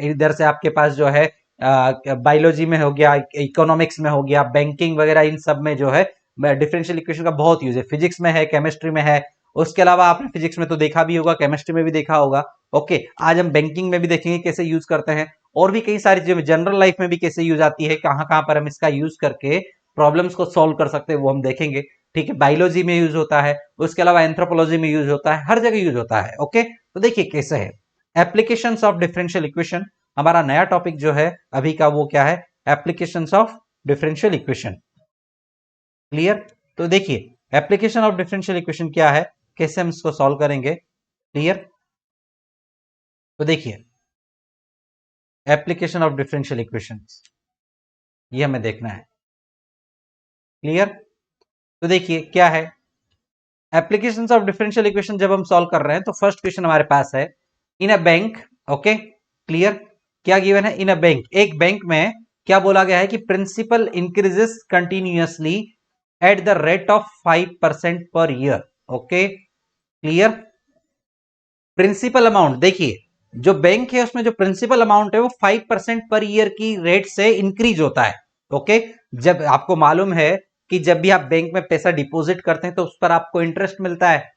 इधर से आपके पास जो है बायोलॉजी में हो गया, इकोनॉमिक्स में हो गया, बैंकिंग वगैरह, इन सब में जो है डिफरेंशियल इक्वेशन का बहुत यूज है, फिजिक्स में है, केमिस्ट्री में है, उसके अलावा आपने फिजिक्स में तो देखा भी होगा, केमिस्ट्री में भी देखा होगा, ओके, आज हम बैंकिंग में भी देखेंगे कैसे यूज करते हैं, और भी कई सारी चीजें जनरल लाइफ में भी कैसे यूज आती है, कहां कहां पर हम इसका यूज करके प्रॉब्लम्स को सॉल्व कर सकते हैं वो हम देखेंगे, ठीक है, बायोलॉजी में यूज होता है, उसके अलावा एंथ्रोपोलॉजी में यूज होता है, हर जगह यूज होता है, ओके, तो देखिए कैसे है एप्लीकेशंस ऑफ डिफरेंशियल इक्वेशन, हमारा नया टॉपिक जो है अभी का वो क्या है, applications of differential equation, clear, तो देखिए एप्लीकेशन ऑफ डिफरेंशियल इक्वेशन क्या है, कैसे हम इसको सॉल्व करेंगे, क्लियर, तो देखिए एप्लीकेशन ऑफ डिफरेंशियल इक्वेशंस ये हमें देखना है, क्लियर, तो देखिए क्या है एप्लीकेशंस ऑफ डिफरेंशियल इक्वेशन, जब हम सॉल्व कर रहे हैं तो फर्स्ट क्वेश्चन हमारे पास है इन अ बैंक, ओके, क्लियर, क्या गिवन है, इन अ बैंक, एक बैंक में क्या बोला गया है कि principal increases continuously at the rate of 5% per year. Okay, clear. Principal amount देखिए, जो बैंक है उसमें जो प्रिंसिपल अमाउंट है वो 5% पर ईयर की रेट से इंक्रीज होता है। ओके, जब आपको मालूम है कि जब भी आप बैंक में पैसा डिपॉजिट करते हैं तो उस पर आपको इंटरेस्ट मिलता है,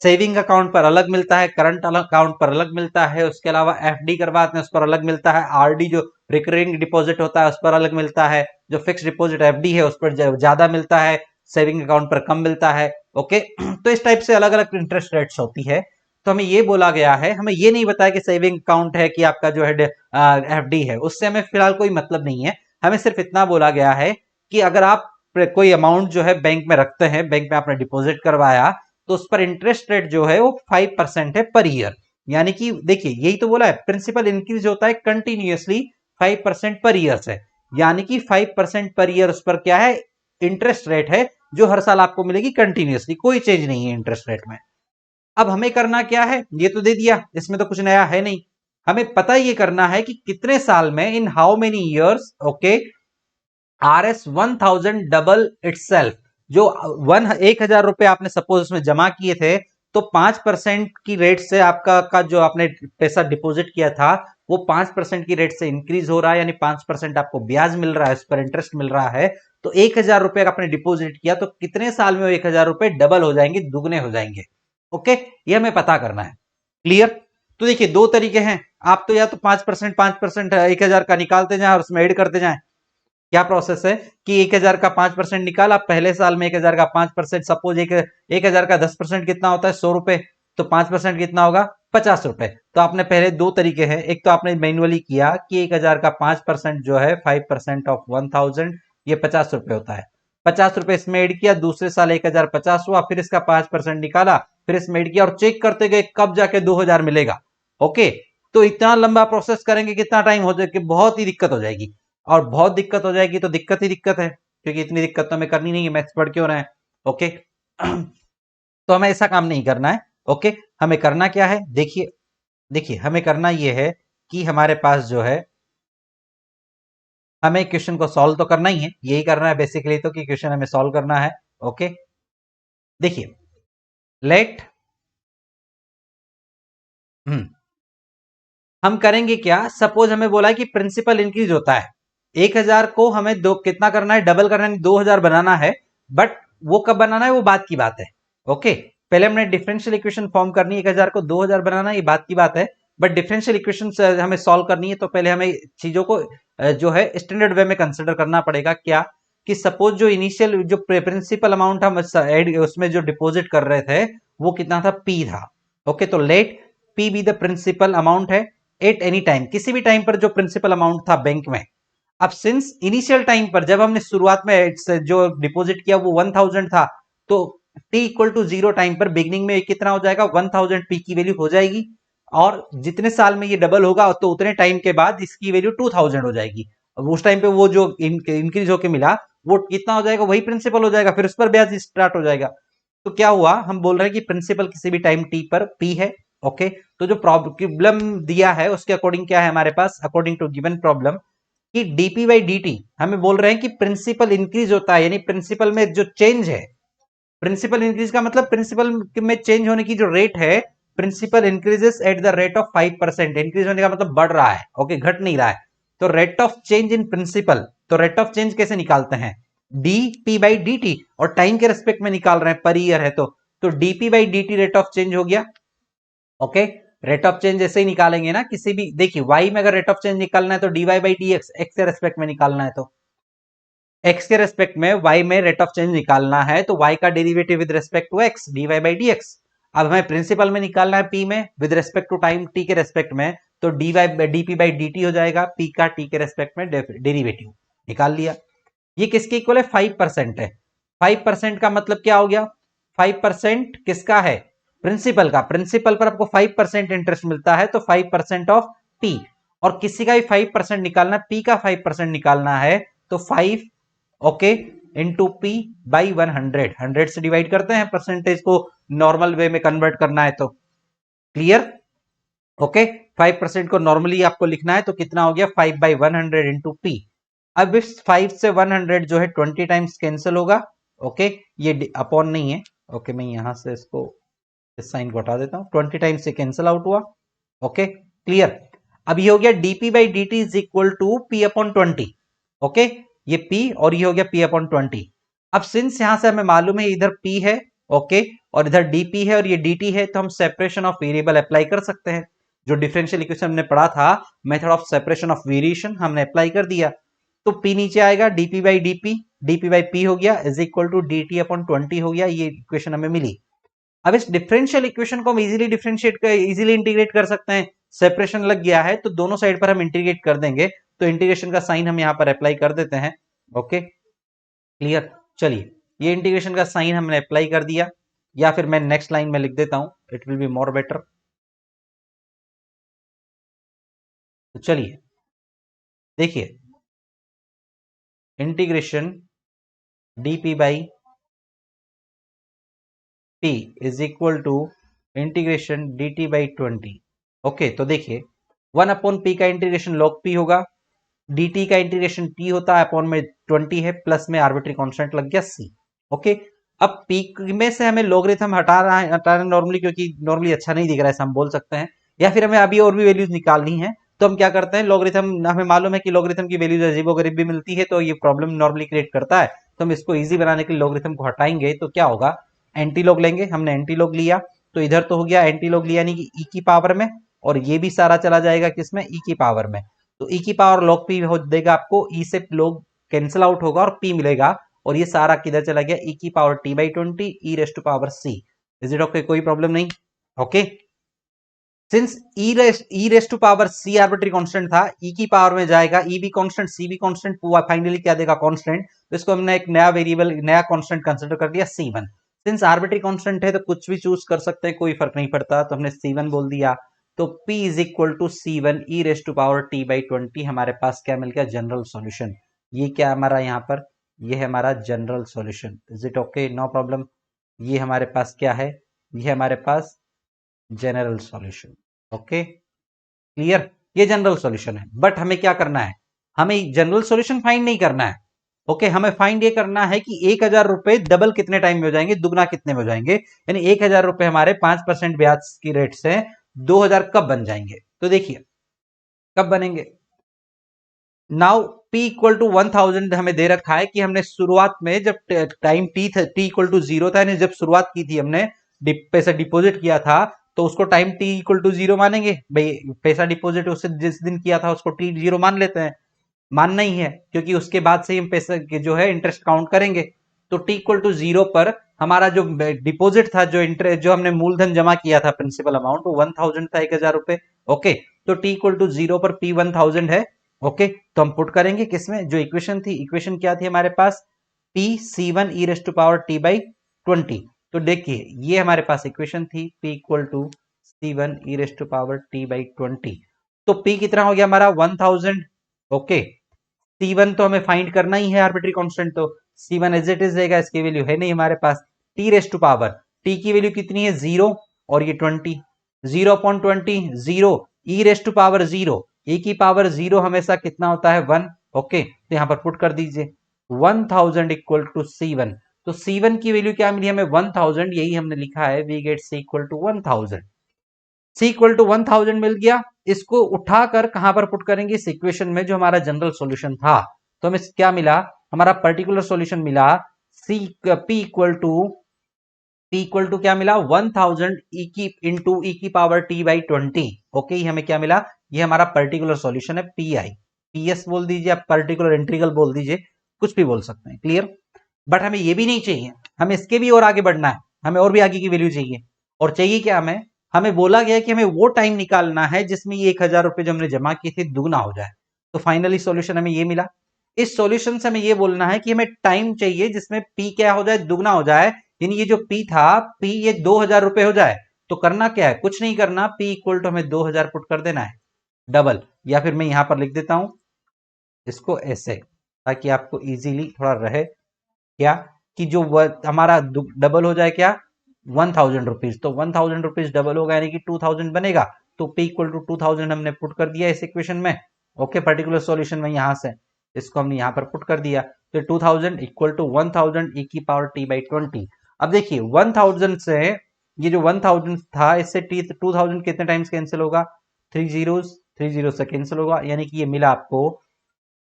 सेविंग अकाउंट पर अलग मिलता है, करंट अकाउंट पर अलग मिलता है, उसके अलावा एफडी करवाते हैं उस पर अलग मिलता है, आरडी जो रिकरिंग डिपॉजिट होता है उस पर अलग मिलता है, जो फिक्स डिपॉजिट एफडी है उस पर ज्यादा मिलता है, सेविंग अकाउंट पर कम मिलता है। ओके, तो इस टाइप से अलग अलग इंटरेस्ट रेट्स होती है। तो हमें ये बोला गया है, हमें ये नहीं बताया कि सेविंग अकाउंट है कि आपका जो है एफडी है, उससे हमें फिलहाल कोई मतलब नहीं है। हमें सिर्फ इतना बोला गया है कि अगर आप कोई अमाउंट जो है बैंक में रखते हैं, बैंक में आपने डिपॉजिट करवाया, तो उस पर इंटरेस्ट रेट जो है वो 5% है पर ईयर। यानी कि देखिए यही तो बोला है, प्रिंसिपल इंक्रीज होता है कंटिन्यूअसली 5% पर ईयर से, यानी कि 5% पर ईयर उस पर क्या है, इंटरेस्ट रेट है, जो हर साल आपको मिलेगी कंटिन्यूअसली, कोई चेंज नहीं है इंटरेस्ट रेट में। अब हमें करना क्या है, ये तो दे दिया, इसमें तो कुछ नया है नहीं। हमें पता ये करना है कि कितने साल में, in how many years. Okay, RS 1000 double itself, जो 1000 रुपए आपने सपोज उसमें जमा किए थे, तो 5% की रेट से आपका का जो आपने पैसा डिपॉजिट किया था वो 5% की रेट से इंक्रीज हो रहा है, यानी 5% आपको ब्याज मिल रहा है, उस पर इंटरेस्ट मिल रहा है। तो 1000 रुपए आपने डिपॉजिट किया तो कितने साल में वो 1000 रुपए डबल हो जाएंगे, दुगने हो जाएंगे। ओके, ये हमें पता करना है। क्लियर। तो देखिए दो तरीके हैं, आप तो या तो 5% 1000 का निकालते जाए और उसमें ऐड करते जाए। क्या प्रोसेस है कि 1000 का 5% निकाला, पहले साल में 1000 का 5%, सपोज 1000 का 10% कितना होता है, 100 रुपए, तो 5% कितना होगा, 50 रुपए। तो आपने पहले दो तरीके हैं, एक तो आपने मैन्युअली किया कि 1000 का 5% जो है 5% ऑफ 1000, ये 50 रुपए होता है, 50 रुपए इसमें ऐड किया, दूसरे साल 1050 हुआ, फिर इसका 5% निकाला, फिर इसमें ऐड किया और चेक करते गए कब जाके 2000 मिलेगा। ओके, तो इतना लंबा प्रोसेस करेंगे कितना टाइम हो जाएगा, बहुत ही दिक्कत हो जाएगी, और बहुत दिक्कत हो जाएगी तो दिक्कत ही दिक्कत है, क्योंकि इतनी दिक्कत तो हमें करनी नहीं है, मैथ्स पढ़ क्यों रहे हैं। ओके, तो हमें ऐसा काम नहीं करना है। ओके, हमें करना क्या है, देखिए देखिए हमें करना यह है कि हमारे पास जो है, हमें क्वेश्चन को सॉल्व तो करना ही है, यही करना है बेसिकली, तो कि क्वेश्चन हमें सॉल्व करना है। ओके, देखिए लेट हम करेंगे क्या, सपोज हमें बोला है कि प्रिंसिपल इंक्रीज होता है, 1000 को हमें दो कितना करना है, डबल करना है, 2000 बनाना है, बट वो कब बनाना है वो बात की बात है। ओके, पहले हमने डिफरेंशियल इक्वेशन फॉर्म करनी है, 1000 को 2000 बनाना है, ये बात की बात है, बट डिफरेंशियल इक्वेशन हमें सॉल्व करनी है, तो पहले हमें चीजों को जो है स्टैंडर्ड वे में कंसिडर करना पड़ेगा। क्या कि सपोज जो इनिशियल जो प्रिंसिपल अमाउंट हम उसमें जो डिपॉजिट कर रहे थे वो कितना था, P था। ओके, तो let P be the principal amount है एट एनी टाइम, किसी भी टाइम पर जो प्रिंसिपल अमाउंट था बैंक में। अब सिंस इनिशियल टाइम पर जब हमने शुरुआत में जो डिपॉजिट किया वो 1000 था, तो t इक्वल टू 0 टाइम पर बिगिनिंग में कितना हो जाएगा, 1000 p की वैल्यू हो जाएगी, और जितने साल में ये डबल होगा तो उतने टाइम के बाद इसकी वैल्यू 2000 हो जाएगी। अब उस टाइम पे वो जो इंक्रीज होके मिला वो कितना हो जाएगा, वही प्रिंसिपल हो जाएगा, फिर उस पर ब्याज स्टार्ट हो जाएगा। तो क्या हुआ, हम बोल रहे हैं कि प्रिंसिपल किसी भी टाइम t पर p है। ओके, तो जो प्रॉब्लम दिया है उसके अकॉर्डिंग क्या है हमारे पास, अकॉर्डिंग टू गिवन प्रॉब्लम, कि डीपी बाई डी हमें बोल रहे हैं कि प्रिंसिपल इंक्रीज होता है, यानी प्रिंसिपल में जो चेंज है, प्रिंसिपल इंक्रीज का मतलब प्रिंसिपल में चेंज होने की जो रेट है, principal increases at the rate of 5%, increase होने का मतलब बढ़ रहा है, ओके, घट नहीं रहा है। तो rate of change in principle, तो रेट ऑफ चेंज कैसे निकालते हैं, डीपी बाई डी, और टाइम के रेस्पेक्ट में निकाल रहे हैं, पर ईयर है, तो DP by D rate of change हो गया। ओके, रेट ऑफ चेंज ऐसे ही निकालेंगे ना, किसी भी, देखिए वाई में अगर रेट ऑफ चेंज निकालना है तो d Y by D x, x के रेस्पेक्ट में निकालना है, तो एक्स के रेस्पेक्ट में वाई में रेट ऑफ चेंज निकालना है, तो वाई का derivative with respect to x, d Y by D x. अब हमें प्रिंसिपल में निकालना है पी में with respect to time t के रेस्पेक्ट में, तो d y d p by d t हो जाएगा, पी का टी के रेस्पेक्ट में डेरिवेटिव निकाल लिया। ये किसके इक्वल है, 5% है। 5% का मतलब क्या हो गया, 5% किसका है, प्रिंसिपल का, प्रिंसिपल पर आपको 5% इंटरेस्ट मिलता है, तो 5% ऑफ पी, और किसी का भी 5% निकालना है, पी का 5% निकालना है, तो 5 ओके इंटू पी बाई 100, 100 से डिवाइड करते हैं, परसेंटेज को नॉर्मल वे में कन्वर्ट करना है, तो क्लियर। ओके, 5% को नॉर्मली आपको लिखना है, तो कितना हो गया, 5/100 इंटू पी, अब इस 5 से 100 जो है 20 टाइम्स कैंसिल होगा। ओके, ये अपॉन नहीं है। ओके, मैं यहां से इसको इस साइन को हटा देता हूं। 20 टाइम्स से कैंसिल आउट हुआ। Okay, clear. अब ये हो गया dp by dt is equal to p upon 20। Okay, ये p और ये हो गया p अपॉन 20। अब सिंस यहां से हमें मालूम है इधर p है, ओके, और इधर dp है और ये dt है, तो हम सेपरेशन ऑफ वेरिएबल अप्लाई कर सकते हैं। जो डिफरेंशियल इक्वेशन हमने पढ़ा था, method of separation of variation, हमने अप्लाई कर दिया। तो p नीचे आएगा, dp by dp by p हो गया is equal to dt upon 20 हो गया। ये इक्वेशन हमें मिली। अब इस डिफरेंशियल इक्वेशन को हम इजीली डिफरेंशिएट कर, इजीली इंटीग्रेट कर सकते हैं। सेपरेशन लग गया है तो दोनों साइड पर हम इंटीग्रेट कर देंगे। तो इंटीग्रेशन का साइन हम यहां पर अप्लाई कर देते हैं। Okay, clear. चलिए, ये इंटीग्रेशन का साइन हमने अप्लाई कर दिया, या फिर मैं नेक्स्ट लाइन में लिख देता हूं, it will be more better. तो चलिए देखिए, integration dp by p is equal to integration dt by 20। Okay, तो देखिए 1 अपॉन p का इंटीग्रेशन log p होगा, dt का इंटीग्रेशन t होता है, अपॉन में 20 है, प्लस में आर्बिट्री कांस्टेंट लग गया c। ओके, अब p में से हमें लोगरिथम हटा रहा है नॉर्मली, क्योंकि नॉर्मली अच्छा नहीं दिख रहा है, हम बोल सकते हैं। या फिर हमें अभी और भी वैल्यूज निकालनी है, तो हम क्या करते हैं, लोगरिथम हमें मालूम है कि लोगरिथम की वैल्यूज अजीबोगरीब भी मिलती है, तो ये प्रॉब्लम नॉर्मली क्रिएट करता है। तो हम इसको इजी बनाने के लिए लोगरिथम को हटाएंगे, तो क्या होगा, एंटी लॉग लेंगे। हमने एंटी लॉग लिया, तो इधर तो हो गया एंटी लॉग लिया यानी कि ई की पावर में, और ये भी सारा चला जाएगा किसमें, ई की पावर में। तो ई की पावर log p हो देगा आपको, ई से log कैंसिल आउट होगा और p मिलेगा, और ये सारा किधर चला गया, ई की power t by 20 e raise to power c। Is it okay, कोई प्रॉब्लम नहीं। Okay, since e raise to power c arbitrary constant था, ई की पावर में जाएगा, ई भी कांस्टेंट सी भी कांस्टेंट, फाइनली क्या देगा, कांस्टेंट। तो इसको हमने एक नया वेरिएबल, नया कांस्टेंट कंसीडर कर दिया c1। सिंस आर्बिट्री कांस्टेंट है तो कुछ भी चूज कर सकते हैं, कोई फर्क नहीं पड़ता, तो हमने c1 बोल दिया। तो p is equal to c1 e raise to power t by 20। हमारे पास क्या मिल गया, जनरल सॉल्यूशन। ये क्या हमारा यहाँ पर, ये है हमारा general solution. Is it okay, no problem. ये हमारे पास क्या है, ये हमारे पास जनरल सॉल्यूशन। Okay, clear. ये जनरल सॉल्यूशन है, बट हमें क्या करना है, हमें जनरल सॉल्यूशन फाइंड नहीं करना है। ओके, हमें फाइंड ये करना है कि 1000 रुपए डबल कितने टाइम में हो जाएंगे, दुगना कितने में हो जाएंगे। यानी 1000 रुपए हमारे 5% ब्याज की रेट से 2000 कब बन जाएंगे। तो देखिए कब बनेंगे। नाउ p इक्वल टू 1000 हमें दे रखा है कि हमने शुरुआत में जब टाइम t इक्वल टू 0 था, यानी जब शुरुआत की थी हमने, पैसा डिपॉजिट किया था, तो उसको टाइम t इक्वल टू 0 मानेंगे। भाई पैसा डिपॉजिट उससे जिस दिन किया था उसको t 0 मान लेते हैं। मानना ही है, क्योंकि उसके बाद से हम पैसा के जो है इंटरेस्ट काउंट करेंगे। तो t इक्वल टू 0 पर हमारा जो डिपॉजिट था, जो इंटरेस्ट, जो हमने मूलधन जमा किया था, प्रिंसिपल अमाउंट, वो 1000 था, 1000 रुपए। ओके, तो t इक्वल टू 0 पर p 1000 है। ओके, तो हम पुट करेंगे किसमें, जो इक्वेशन थी, इक्वेशन क्या थी हमारे पास, p c1 e raise to power t by 20। तो देखिए ये हमारे पास इक्वेशन थी, p equal to c1 e raise to power t by 20। तो p कितना हो गया हमारा 1000। ओके, c1 तो हमें फाइंड करना ही है, आर्बिट्री कांस्टेंट, तो c1 एज इट इज रहेगा, इसकी वैल्यू है नहीं हमारे पास। t raise to power, t की वैल्यू कितनी है, 0, और ये 20, 0 upon 20, 0, e raise to power 0, e की पावर 0 हमेशा कितना होता है, 1। ओके, तो यहां पर पुट कर दीजिए 1000 इक्वल टू c1। तो c1 की वैल्यू क्या मिली हमें, 1000, यही हमने लिखा है, we get c equal to 1000। c equal to 1000 मिल गया। इसको उठाकर कहां पर पुट करेंगे, इस इक्वेशन में जो हमारा जनरल सॉल्यूशन था। तो हमें क्या मिला, हमारा पर्टिकुलर सॉल्यूशन मिला, c p इक्वल टू क्या मिला, 1000 e की इंटू ई की पावर t बाई 20। ओके, ये हमें क्या मिला, ये हमारा पर्टिकुलर सॉल्यूशन है, ps बोल दीजिए, आप पर्टिकुलर इंटीग्रल बोल दीजिए, कुछ भी बोल सकते हैं, क्लियर। बट हमें ये भी नहीं चाहिए, हमें इसके भी और आगे बढ़ना है, हमें और भी आगे की वैल्यू चाहिए। और चाहिए क्या हमें, हमें बोला गया कि हमें वो टाइम निकालना है जिसमें ये 1000 रुपए जो हमने जमा किए थे दुगना हो जाए। तो फाइनली सॉल्यूशन हमें ये मिला। इस सॉल्यूशन से हमें ये बोलना है कि हमें टाइम चाहिए जिसमें p क्या हो जाए, दुगना हो जाए। यानी ये जो p था, p ये 2000 रुपए हो जाए। तो करना क्या है, कुछ नहीं करना, p इक्वल टू हमें 2000 पुट कर देना है, डबल। या फिर मैं यहां पर लिख देता हूं इसको ऐसे, ताकि आपको इजीली थोड़ा रहे, क्या कि जो हमारा डबल हो जाए क्या, 1000 रुपीज। तो 1000 रुपीज डबल होगा यानी कि 2000 बनेगा। तो p इक्वल टू 2000 हमने पुट कर दिया इस इक्वेशन में। ओके, पर्टिकुलर सॉल्यूशन में यहां से इसको हमने यहाँ पर पुट कर दिया, तो 2000 इक्वल टू 1000 e की पावर t बाई 20। अब देखिए 1000 से ये जो 1000 था इससे t 2000 कितने टाइम्स कैंसिल होगा, 3 से कैंसिल होगा, यानी कि ये मिला आपको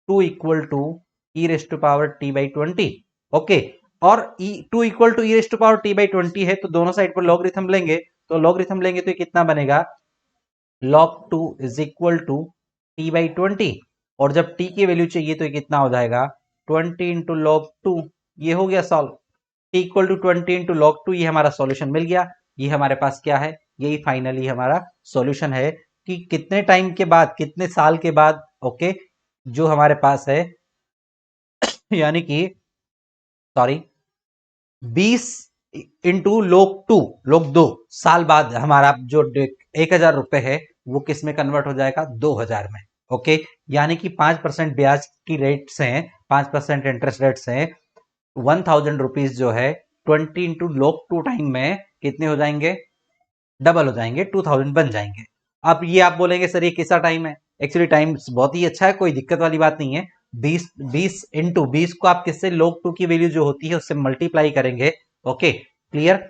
2 equal to e raise to power t by 20। Okay, और 2 equal to e raise to power t by 20 है, तो दोनों साइड पर लॉगरिथम लेंगे, तो लॉगरिथम लेंगे तो ये कितना बनेगा, log 2 is equal to t by 20, और जब t की वैल्यू चाहिए तो ये कितना हो जाएगा 20 इंटू लॉग 2, ये हो गया solve. t equal to 20 into log 2, ये हमारा सॉल्यूशन मिल गया। ये हमारे पास क्या है, यही फाइनली हमारा सॉल्यूशन है कि कितने टाइम के बाद, कितने साल के बाद, ओके, जो हमारे पास है यानी कि सॉरी 20 इंटू लोग 2 साल बाद हमारा जो 1000 रुपए है वो किस में कन्वर्ट हो जाएगा, 2000 में। ओके, यानी कि 5% ब्याज की रेट से, 5% इंटरेस्ट रेट से 1000 रुपीज जो है 20 इंटू लोग 2 टाइम में कितने हो जाएंगे, डबल हो जाएंगे, 2000 बन जाएंगे। अब ये आप बोलेंगे सर ये कैसा टाइम है, एक्चुअली टाइम बहुत ही अच्छा है, कोई दिक्कत वाली बात नहीं है। 20 को आप किससे, log 2 की वैल्यू जो होती है उससे मल्टीप्लाई करेंगे। ओके, क्लियर,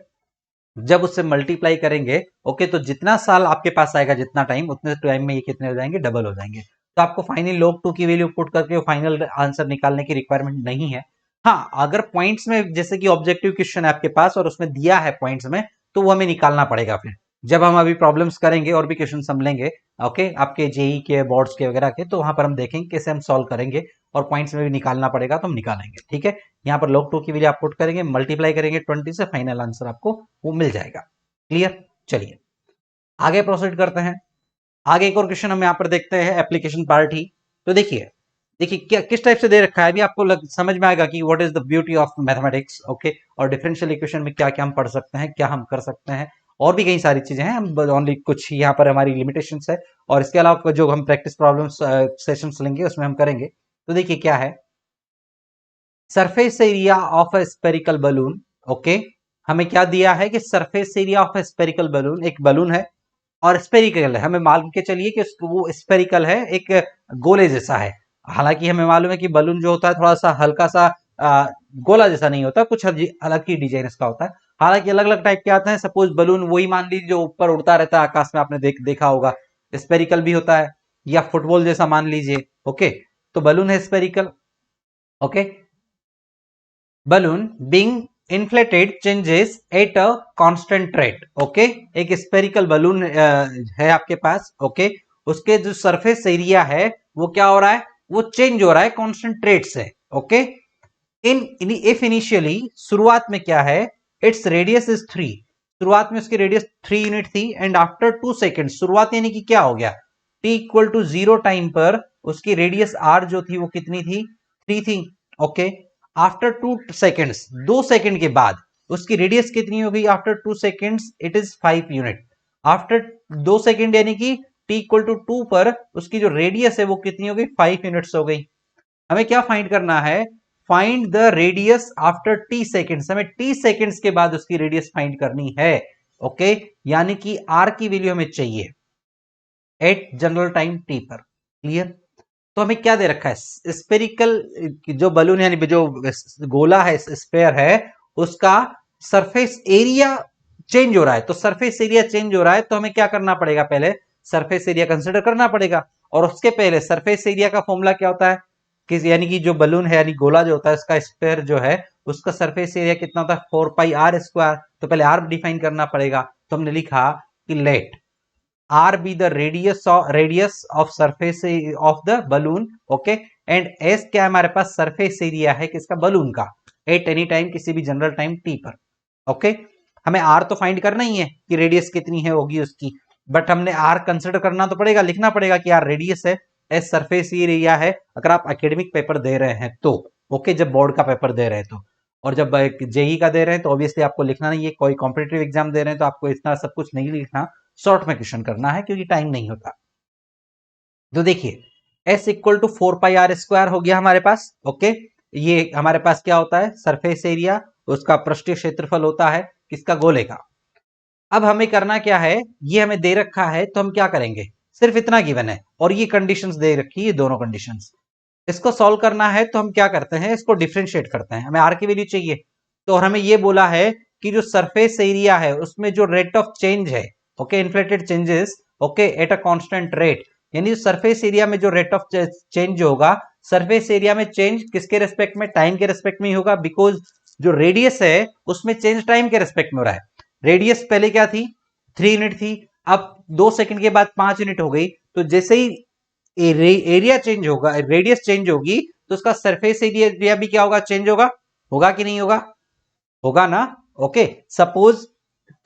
जब उससे मल्टीप्लाई करेंगे, ओके, तो जितना साल आपके पास आएगा, जितना टाइम, उतने टाइम में ये कितने हो जाएंगे, डबल हो जाएंगे। तो आपको फाइनली log 2 की वैल्यू पुट करके फाइनल आंसर निकालने की रिक्वायरमेंट नहीं है। हाँ, अगर पॉइंट्स में, जैसे कि ऑब्जेक्टिव क्वेश्चन है आपके पास और उसमें दिया है पॉइंट्स में, तो वो हमें निकालना पड़ेगा फिर जब हम अभी प्रॉब्लम्स करेंगे और भी क्वेश्चन हम लेंगे, ओके, आपके जेई के, बोर्ड्स के वगैरह के, तो वहां पर हम देखेंगे कैसे हम सॉल्व करेंगे, और पॉइंट्स में भी निकालना पड़ेगा तो हम निकालेंगे। ठीक है, यहाँ पर log 2 की वैल्यू आप पुट करेंगे, मल्टीप्लाई करेंगे 20 से, फाइनल आंसर आपको वो मिल जाएगा। क्लियर, चलिए आगे प्रोसीड करते हैं। आगे एक और क्वेश्चन हम यहाँ पर देखते हैं, एप्लीकेशन पार्ट ही। तो देखिए देखिए क्या किस टाइप से दे रखा है, अभी आपको समझ में आएगा कि what is the beauty of mathematics. Okay, और डिफरेंशियल इक्वेशन में क्या क्या हम पढ़ सकते हैं, क्या हम कर सकते हैं, और भी कई सारी चीजें हैं, हम ओनली कुछ यहाँ पर हमारी लिमिटेशंस है, और इसके अलावा जो हम प्रैक्टिस प्रॉब्लम सेशंस लेंगे उसमें हम करेंगे। तो देखिए क्या है, surface area of a spherical balloon. Okay, हमें क्या दिया है कि surface area of a spherical balloon, एक बलून है और स्पेरिकल है, हमें मालूम के चलिए कि वो स्पेरिकल है, एक गोले जैसा है। हालांकि हमें मालूम है कि बलून जो होता है थोड़ा सा हल्का सा गोला जैसा नहीं होता, कुछ अलग ही डिजाइन इसका होता है। हालांकि अलग अलग टाइप के आते हैं, सपोज बलून वही मान लीजिए जो ऊपर उड़ता रहता है आकाश में, आपने देखा होगा, स्पेरिकल भी होता है, या फुटबॉल जैसा मान लीजिए। ओके, तो बलून है spherical. Okay, balloon being inflated changes at a constant rate. Okay, एक स्पेरिकल बलून है आपके पास। ओके, उसके जो सरफेस एरिया है वो क्या हो रहा है, वो चेंज हो रहा है कांस्टेंट रेट से। ओके, इफ इनिशियली, शुरुआत में क्या है, इट्स रेडियस इज 3, शुरुआत में उसकी रेडियस 3 यूनिट थी, एंड आफ्टर 2 सेकेंड, शुरुआत यानी कि क्या हो गया, t इक्वल टू 0 टाइम पर उसकी रेडियस r जो थी वो कितनी थी, 3 थी। ओके, आफ्टर 2 सेकेंड्स, 2 सेकेंड के बाद उसकी रेडियस कितनी हो गई, after 2 seconds it is 5 unit. After 2 second यानी कि t इक्वल टू 2 पर उसकी जो रेडियस है वो कितनी हो गई, 5 यूनिट्स हो गई। हमें क्या फाइंड करना है, find the radius after t seconds, हमें t सेकेंड्स के बाद उसकी रेडियस फाइंड करनी है। ओके, यानी कि r की वैल्यू हमें चाहिए एट जनरल टाइम t पर। क्लियर, तो हमें क्या दे रखा है, स्पेरिकल जो बलून यानी जो गोला है, स्फेयर है, उसका सरफेस एरिया चेंज हो रहा है। तो सरफेस एरिया चेंज हो रहा है तो हमें क्या करना पड़ेगा, पहले सरफेस एरिया कंसिडर करना पड़ेगा, और उसके पहले सरफेस एरिया का फॉर्मूला क्या होता है, कि यानी कि जो बलून है यानी गोला जो होता है उसका स्फेयर जो है उसका सरफेस एरिया कितना होता है, 4 पाई आर स्क्वायर। तो पहले आर डिफाइन करना पड़ेगा, तो हमने लिखा कि let r be the radius of surface of the balloon। Okay, and s क्या है हमारे पास, सरफेस एरिया है किसका, बलून का, एट एनी टाइम, किसी भी जनरल टाइम t पर। ओके, हमें r तो फाइंड करना ही है कि रेडियस कितनी है होगी उसकी, बट हमने r कंसिडर करना तो पड़ेगा, लिखना पड़ेगा कि r रेडियस है, s सरफेस एरिया है, अगर आप एकेडमिक पेपर दे रहे हैं तो। ओके, जब बोर्ड का पेपर दे रहे हैं तो, और जब जेई का दे रहे हैं तो ऑब्वियसली आपको लिखना नहीं है, कोई कॉम्पिटेटिव एग्जाम दे रहे हैं तो आपको इतना सब कुछ नहीं लिखना, शॉर्ट में क्वेश्चन करना है क्योंकि टाइम नहीं होता। तो देखिए s equal to 4 pi r square हो गया हमारे पास। ओके, ये हमारे पास क्या होता है, सरफेस एरिया, उसका पृष्ठीय क्षेत्रफल होता है किसका, गोले का। अब हमें करना क्या है, ये हमें दे रखा है तो हम क्या करेंगे, सिर्फ इतना गिवन है और ये कंडीशंस दे रखी है, दोनों कंडीशंस। इसको सॉल्व करना है तो हम क्या करते हैं, इसको डिफरेंशिएट करते हैं। हमें आर की वैल्यू चाहिए, तो और हमें ये बोला है कि जो सरफेस एरिया है उसमें जो रेट ऑफ चेंज है, okay, inflated changes, okay, at a constant rate, यानी सरफेस एरिया में जो रेट ऑफ चेंज होगा, सरफेस एरिया में चेंज किसके रेस्पेक्ट में, टाइम के रेस्पेक्ट में ही होगा, बिकॉज जो रेडियस है उसमें चेंज टाइम के रेस्पेक्ट में हो रहा है। रेडियस पहले क्या थी, 3 यूनिट थी, अब 2 सेकंड के बाद 5 यूनिट हो गई। तो जैसे ही एरिया चेंज होगा, रेडियस चेंज होगी, तो उसका सरफेस एरिया भी क्या होगा, चेंज होगा। होगा कि नहीं होगा, होगा ना। Okay, suppose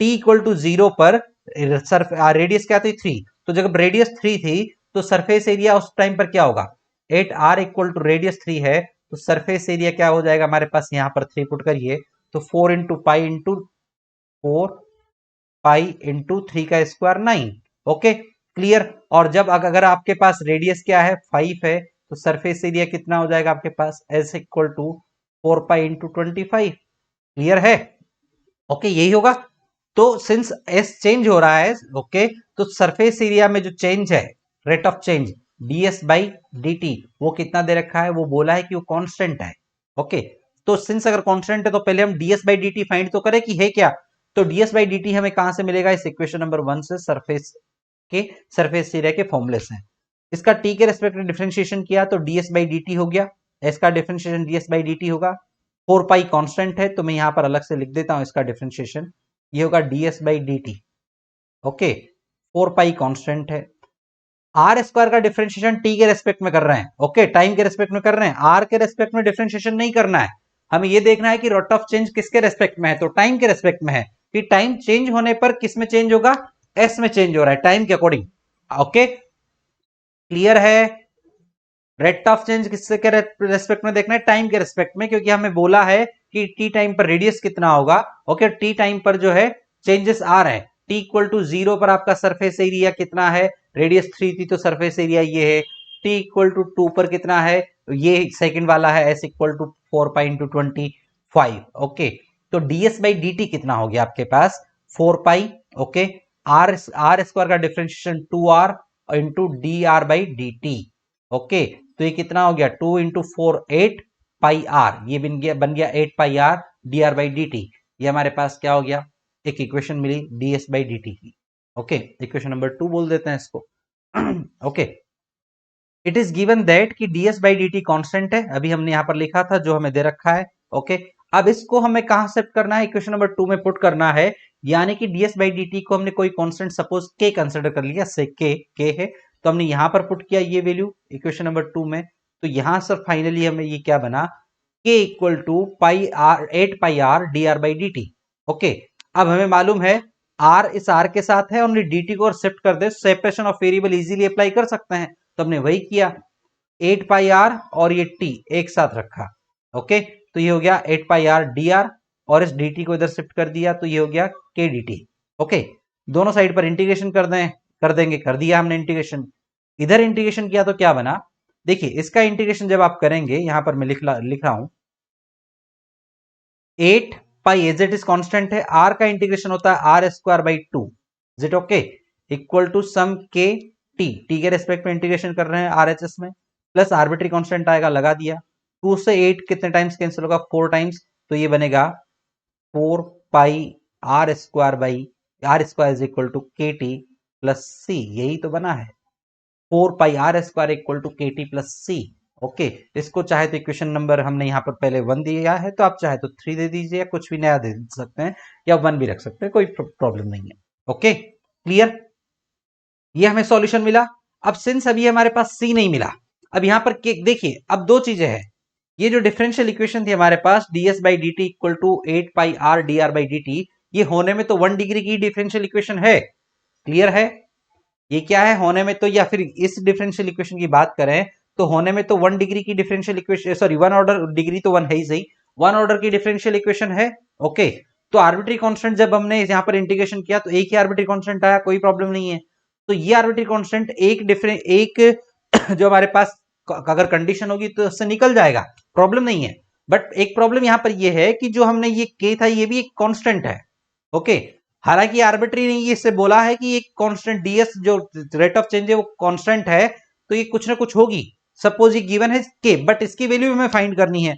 t equal to 0 पर रेडियस क्या थी, 3, तो जब रेडियस 3 थी तो सरफेस एरिया उस टाइम पर क्या होगा, 8r इक्वल टू रेडियस 3 है, तो सरफेस एरिया क्या हो जाएगा हमारे पास, यहां पर 3 पुट करिए, तो 4 into pi into 4 pi into 3 का स्क्वायर 9। Okay, clear. और जब अगर आपके पास रेडियस क्या है, 5 है, तो सरफेस एरिया कितना हो जाएगा आपके पास, s equal to 4 pi into 25। Clear है, ओके, यही होगा। तो सिंस एस चेंज हो रहा है, ओके, तो सरफेस एरिया में जो चेंज है, rate of change ds by d T, वो कितना दे रखा है, वो बोला है कि वो कांस्टेंट है। ओके, तो सिंस अगर कांस्टेंट है तो पहले हम ds by d T find तो करें कि है क्या। तो ds बाई डी टी हमें कहां से मिलेगा, इस इक्वेशन नंबर 1 से, सरफेस एरिया के फॉर्मूले से। इसका t के रेस्पेक्ट में डिफरेंशिएशन किया तो ds बाई डी टी हो गया, s का differentiation ds by d T होगा। 4 पाई कांस्टेंट है तो मैं यहां पर अलग से लिख देता हूं इसका डिफरेंशिएशन, ये होगा ds by d t. Okay, 4 pi constant है। आर स्क्वायर का डिफरेंशिएशन टी के रेस्पेक्ट में कर रहे हैं, ओके, टाइम के रेस्पेक्ट में कर रहे हैं, आर के रेस्पेक्ट में डिफरेंशिएशन नहीं करना है। हमें ये देखना है कि रेट ऑफ चेंज किसके रेस्पेक्ट में है, तो टाइम के रेस्पेक्ट में है, कि टाइम चेंज होने पर किस में चेंज होगा, एस में चेंज हो रहा है, टाइम के अकॉर्डिंग। ओके, क्लियर है। रेट ऑफ चेंज किससे के रेस्पेक्ट में देखना है, टाइम के रेस्पेक्ट में, क्योंकि हमें बोला है कि टी टाइम पर रेडियस कितना होगा। ओके, टी टाइम पर जो है चेंजेस आ रहे हैं, टी इक्वल टू 0 पर आपका सरफेस एरिया कितना है, रेडियस 3 थी तो सरफेस एरिया ये है। टी इक्वल टू 2 पर कितना है, ये सेकंड वाला है, s equal to 4 pi into 25। Okay, तो ds बाई डी टी कितना हो गया आपके पास, 4 pi. Okay, r r square का differentiation 2r into d r by d t. Okay, तो ये कितना हो गया, 2 इंटू 4 8 पाई आर, ये बन गया 8 pi r d r by d t. ये हमारे पास क्या हो गया, एक इक्वेशन मिली ds बाई डी टी की। ओके, इक्वेशन नंबर 2 बोल देते हैं इसको। Okay, it is given that कि ds by d t constant है, अभी हमने यहां पर लिखा था जो हमें दे रखा है। ओके, अब इसको हमें कहां शिफ्ट करना है, इक्वेशन नंबर 2 में पुट करना है, यानी कि ds बाई डी टी को हमने कोई कांस्टेंट सपोज k कंसिडर कर लिया, से k है, तो हमने यहां पर पुट किया ये वैल्यू इक्वेशन नंबर 2 में। तो यहां से फाइनली हमें ये क्या बना, k equal to pi r 8 pi r d r by d t. Okay, अब हमें मालूम है r इस r के साथ है, हमने dt को और शिफ्ट कर दे, separation of variable easily apply कर सकते हैं, तो हमने वही किया, 8 पाई आर और ये t एक साथ रखा। ओके, तो ये हो गया 8 पाई आर डी आर, और इस dt को इधर शिफ्ट कर दिया तो ये हो गया k dt। ओके, दोनों साइड पर इंटीग्रेशन कर देंगे, कर दिया हमने इंटीग्रेशन। इधर इंटीग्रेशन किया तो क्या बना, देखिए इसका इंटीग्रेशन जब आप करेंगे, यहां पर मैं लिख रहा हूं 8 pi as it is constant है, r का इंटीग्रेशन होता है r square by 2, is it okay, equal to some k t के रेस्पेक्ट में इंटीग्रेशन कर रहे हैं आरएचएस में, प्लस आर्बिट्री कांस्टेंट आएगा, लगा दिया। 2 से 8 कितने टाइम्स कैंसिल होगा, 4 टाइम्स, तो ये बनेगा 4 pi r square by r square is equal to k t plus c, यही तो बना है, 4 pi r square equal to k t plus c. Okay, इसको चाहे तो इक्वेशन नंबर हमने यहाँ पर पहले 1 दिया है, तो आप चाहे तो 3 दे दीजिए, या कुछ भी नया दे सकते हैं, या 1 भी रख सकते हैं, कोई प्रॉब्लम नहीं है। ओके, क्लियर, ये हमें सॉल्यूशन मिला। अब सिंस अभी हमारे पास सी नहीं मिला, अब यहां पर देखिए अब दो चीजें हैं, ये जो डिफरेंशियल इक्वेशन थी हमारे पास ds by d t equal to 8 pi r d r by d t, ये होने में तो 1 डिग्री की डिफरेंशियल इक्वेशन है, क्लियर है, ये क्या है होने में तो, या फिर इस डिफरेंशियल इक्वेशन की बात करें तो होने में तो 1 डिग्री की differential equation, sorry 1 order, degree तो 1 है ही सही, 1 ऑर्डर की डिफरेंशियल इक्वेशन है। ओके, तो आर्बिट्री कांस्टेंट जब हमने यहां पर इंटीग्रेशन किया तो एक ही आर्बिट्री कांस्टेंट आया, कोई प्रॉब्लम नहीं है। तो ये आर्बिट्री कांस्टेंट एक जो हमारे पास अगर कंडीशन होगी तो उससे निकल जाएगा, प्रॉब्लम नहीं है। बट एक प्रॉब्लम यहां पर ये है कि जो हमने ये के था ये भी एक कांस्टेंट है। ओके, हालांकि आर्बिट्री नहीं, इससे बोला है कि एक कांस्टेंट ds जो रेट ऑफ चेंज है वो कांस्टेंट है, तो ये कुछ ना कुछ होगी, सपोज ये गिवन है के, बट इसकी वैल्यू हमें फाइंड करनी है,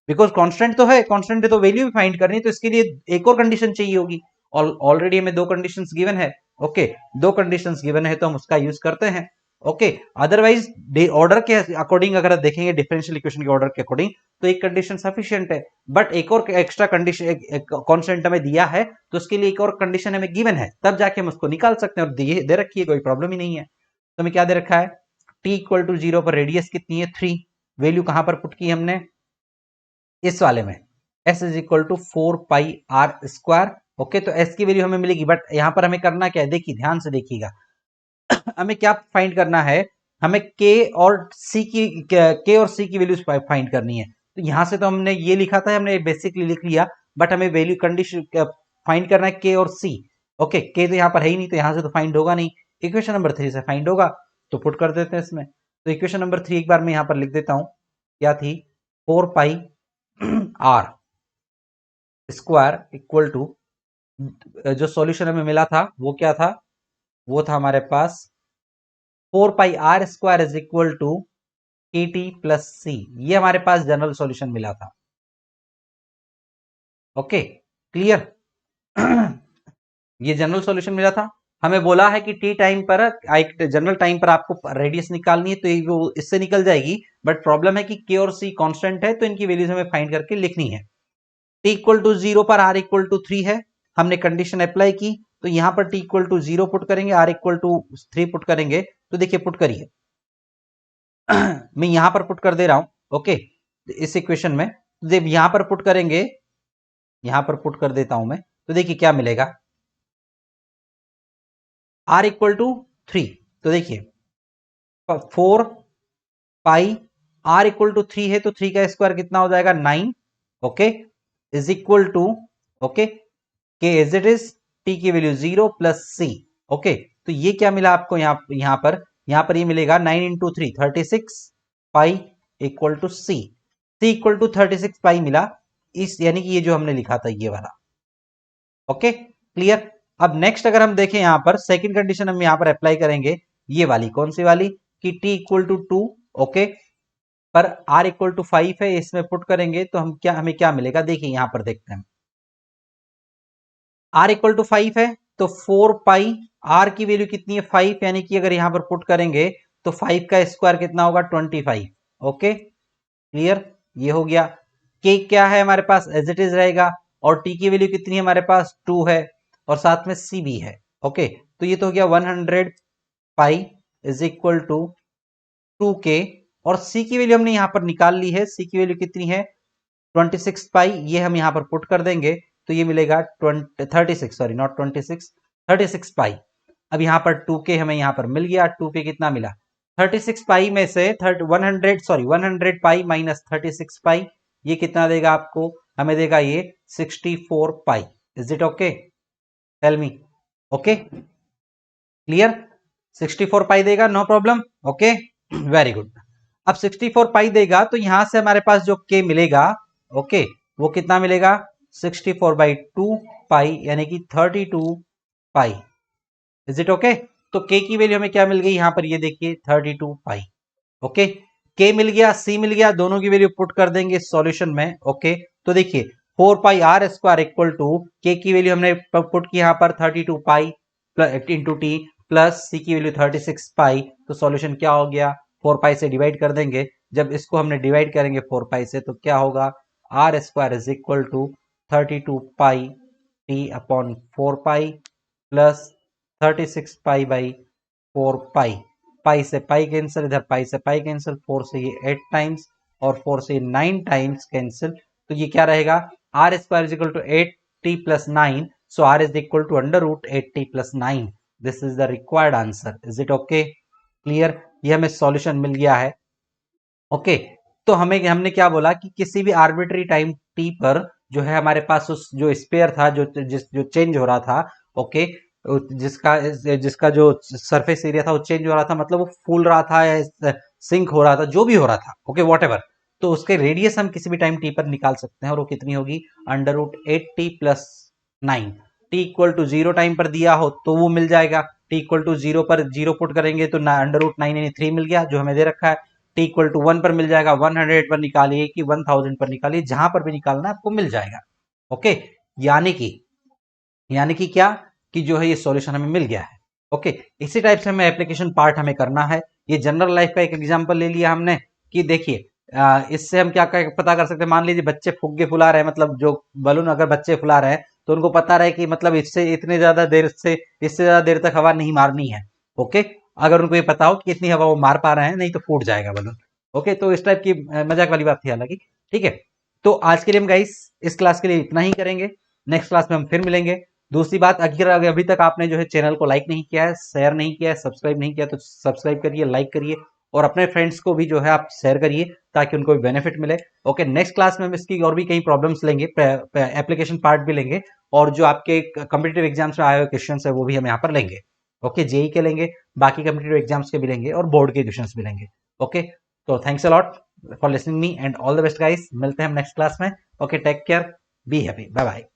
बिकॉज कांस्टेंट तो है, कांस्टेंट है तो वैल्यू भी फाइंड करनी है, तो इसके लिए एक और कंडीशन चाहिए होगी। ऑलरेडी हमें दो कंडीशंस गिवन है। ओके, दो कंडीशंस गिवन है तो हम उसका यूज करते हैं। ओके, अदरवाइज ऑर्डर के अकॉर्डिंग अगर आप देखेंगे डिफरेंशियल इक्वेशन के ऑर्डर के अकॉर्डिंग, तो एक कंडीशन सफिशिएंट है, बट एक और एक्स्ट्रा कंडीशन कांस्टेंट हमें दिया है, तो उसके लिए एक और कंडीशन हमें गिवन है, तब जाके हम उसको निकाल सकते हैं, और दे रखी है, कोई प्रॉब्लम ही नहीं है। तो हमें क्या दे रखा है, t इक्वल टू 0 पर रेडियस कितनी है 3, वैल्यू कहां पर पुट की हमने, इस वाले में, s is equal to 4 pi r square. Okay, तो s की वैल्यू हमें मिलेगी, बट यहां पर हमें करना क्या है, देखिए ध्यान से देखिएगा हमें क्या फाइंड करना है, हमें k और c की वैल्यूज फाइंड करनी है। तो यहां से तो हमने ये लिखा था, हमने बेसिकली लिख लिया, बट हमें वैल्यू कंडीशन फाइंड करना है k और c। ओके, k तो यहां पर है ही नहीं, तो यहां से तो फाइंड होगा नहीं, इक्वेशन नंबर 3 से फाइंड होगा, तो पुट कर देते हैं इसमें। तो इक्वेशन नंबर 3 एक बार मैं यहां पर लिख देता हूं, क्या थी, 4 pi r square equal to, जो सॉल्यूशन हमें मिला था वो क्या था, वो था हमारे पास 4 pi r square is equal to t t plus c, ये हमारे पास जनरल सॉल्यूशन मिला था। ओके, क्लियर ये जनरल सॉल्यूशन मिला था। हमें बोला है कि टी टाइम पर, जनरल टाइम पर आपको रेडियस निकालनी है, तो ये वो इससे निकल जाएगी, बट प्रॉब्लम है कि के और सी कांस्टेंट है, तो इनकी वैल्यूज हमें फाइंड करके लिखनी है। टी इक्वल टू 0 पर आर इक्वल टू 3 है, हमने कंडीशन अप्लाई की, तो यहां पर टी इक्वल टू 0 पुट करेंगे, आर इक्वल टू 3 पुट करेंगे, तो देखिए पुट करिए मैं यहां पर पुट कर दे रहा हूं। ओके, इस इक्वेशन में जब यहां पर पुट करेंगे, यहां पर पुट कर देता हूं मैं, तो देखिए क्या मिलेगा, r इक्वल टू 3, तो देखिए 4 पाई r इक्वल टू 3 है, तो 3 का स्क्वायर कितना हो जाएगा 9। Okay, is equal to, okay, के एज इट इज, टी की वैल्यू 0 प्लस सी। ओके, तो ये क्या मिला आपको, यहां पर ये मिलेगा 9 into 3 36 pi equal to c equal to 36 pi मिला, इस यानी कि ये जो हमने लिखा था ये वाला। Okay, clear. अब नेक्स्ट अगर हम देखें, यहां पर सेकंड कंडीशन हम यहां पर अप्लाई करेंगे, ये वाली कौन सी वाली, कि t इक्वल टू 2, ओके, पर r इक्वल टू 5 है, इसमें पुट करेंगे तो हमें क्या मिलेगा, देखिए यहां पर देखते हैं, r इक्वल टू 5 है, तो 4 पाई, r की वैल्यू कितनी है 5, यानी कि अगर यहां पर पुट करेंगे तो 5 का स्क्वायर कितना होगा 25। ओके, क्लियर, ये हो गया। k क्या है हमारे पास, एज इट इज रहेगा, और t की वैल्यू कितनी है हमारे पास 2 है, और साथ में c भी है। ओके, तो ये तो हो गया 100 pi is equal to 2k, और c की वैल्यू हमने यहां पर निकाल ली है, c की वैल्यू कितनी है 26 पाई, ये हम यहां पर पुट कर देंगे, तो ये मिलेगा 36, सॉरी नॉट 26, 36 पाई। अब यहां पर 2k हमें यहां पर मिल गया, 2k कितना मिला 36 पाई में से 100 पाई माइनस 36 पाई, ये कितना देगा आपको, हमें देगा ये 64 pi. Is it okay, tell me. Okay, clear, 64 pi देगा, no problem. Okay, very good. अब 64 पाई देगा, तो यहां से हमारे पास जो k मिलेगा, ओके, वो कितना मिलेगा 64 बाई 2 पाई, यानी कि 32 पाई। इज इट ओके, तो k की वैल्यू हमें क्या मिल गई, यहां पर ये देखिए 32 पाई। ओके, k मिल गया, c मिल गया, दोनों की वैल्यू पुट कर देंगे सॉल्यूशन में। ओके, तो देखिए 4 pi r square equal to, k की वैल्यू हमने पुट की यहां पर 32 pi into t, plus c की वैल्यू 36 पाई, तो सॉल्यूशन क्या हो गया, 4 पाई से डिवाइड कर देंगे, जब इसको हमने डिवाइड करेंगे 4 पाई से, तो क्या होगा, r square is equal to 32 pi t upon 4 pi plus 36 pi by 4 pi, pi से पाई कैंसिल, इधर पाई से पाई कैंसिल, 4 से ये 8 टाइम्स और 4 से 9 टाइम्स कैंसिल, तो ये क्या रहेगा, r square is equal to 8t plus 9, so r is equal to under root 8t plus 9। This is the required answer. Is it okay, clear, ये हमें सॉल्यूशन मिल गया है। ओके, तो हमने क्या बोला कि किसी भी आर्बिट्री टाइम t पर जो है हमारे पास उस जो स्पेयर था, जो चेंज हो रहा था, ओके, जिसका जो सरफेस एरिया था वो चेंज हो रहा था, मतलब वो फूल रहा था या सिंक हो रहा था, जो भी हो रहा था, ओके व्हाटएवर, तो उसके रेडियस हम किसी भी टाइम t पर निकाल सकते हैं, और वो कितनी होगी under root 8t plus 9। t equal to 0 time पर दिया हो तो वो मिल जाएगा, t इक्वल टू 0 पर 0 पुट करेंगे तो अंडर रूट 9 यानी 3 मिल गया, जो हमें दे रखा है। t इक्वल टू 1 पर मिल जाएगा, 100 पर निकालिए कि 1000 पर निकालिए, जहां पर भी निकालना आपको मिल जाएगा। ओके, यानी कि क्या कि जो है ये सॉल्यूशन हमें मिल गया है। ओके, इसी टाइप से हमें एप्लीकेशन पार्ट हमें करना है। ये जनरल लाइफ का एक एग्जांपल ले लिया हमने कि देखिए इससे हम क्या पता कर सकते हैं। मान लीजिए बच्चे फुग्गे फुला रहे हैं, मतलब जो बलून अगर बच्चे फुला रहे हैं तो उनको पता रहे कि मतलब इससे इतने ज्यादा देर से इससे ज्यादा देर तक हवा नहीं मारनी है। ओके, अगर उनको ये पता हो कि कितनी हवा वो मार पा रहे हैं, नहीं तो फूट जाएगा बलून। ओके, तो इस टाइप की मजाक वाली बात थी हालांकि। ठीक है, तो आज के लिए हम गाइस इस क्लास के लिए इतना ही करेंगे। नेक्स्ट क्लास में हम फिर मिलेंगे। दूसरी बात, अगर अभी तक आपने जो है चैनल को लाइक नहीं किया है, शेयर नहीं किया है, सब्सक्राइब नहीं किया तो सब्सक्राइब करिए, लाइक करिए और अपने फ्रेंड्स को भी जो है आप शेयर करिए ताकि उनको भी बेनिफिट मिले। ओके, नेक्स्ट क्लास में हम इसकी और भी कई प्रॉब्लम्स लेंगे, एप्लीकेशन पार्ट भी लेंगे और जो आपके कॉम्पिटिटिव एग्जाम्स में आए हुए क्वेश्चंस है वो भी हम यहाँ पर लेंगे। ओके, जेई के लेंगे, बाकी कॉम्पिटिटिव एग्जाम्स के भी लेंगे और बोर्ड के क्वेश्चंस भी लेंगे। ओके, तो thanks a lot for listening me and all the best guys. मिलते हैं हम नेक्स्ट क्लास में। Okay, take care, be happy, bye bye.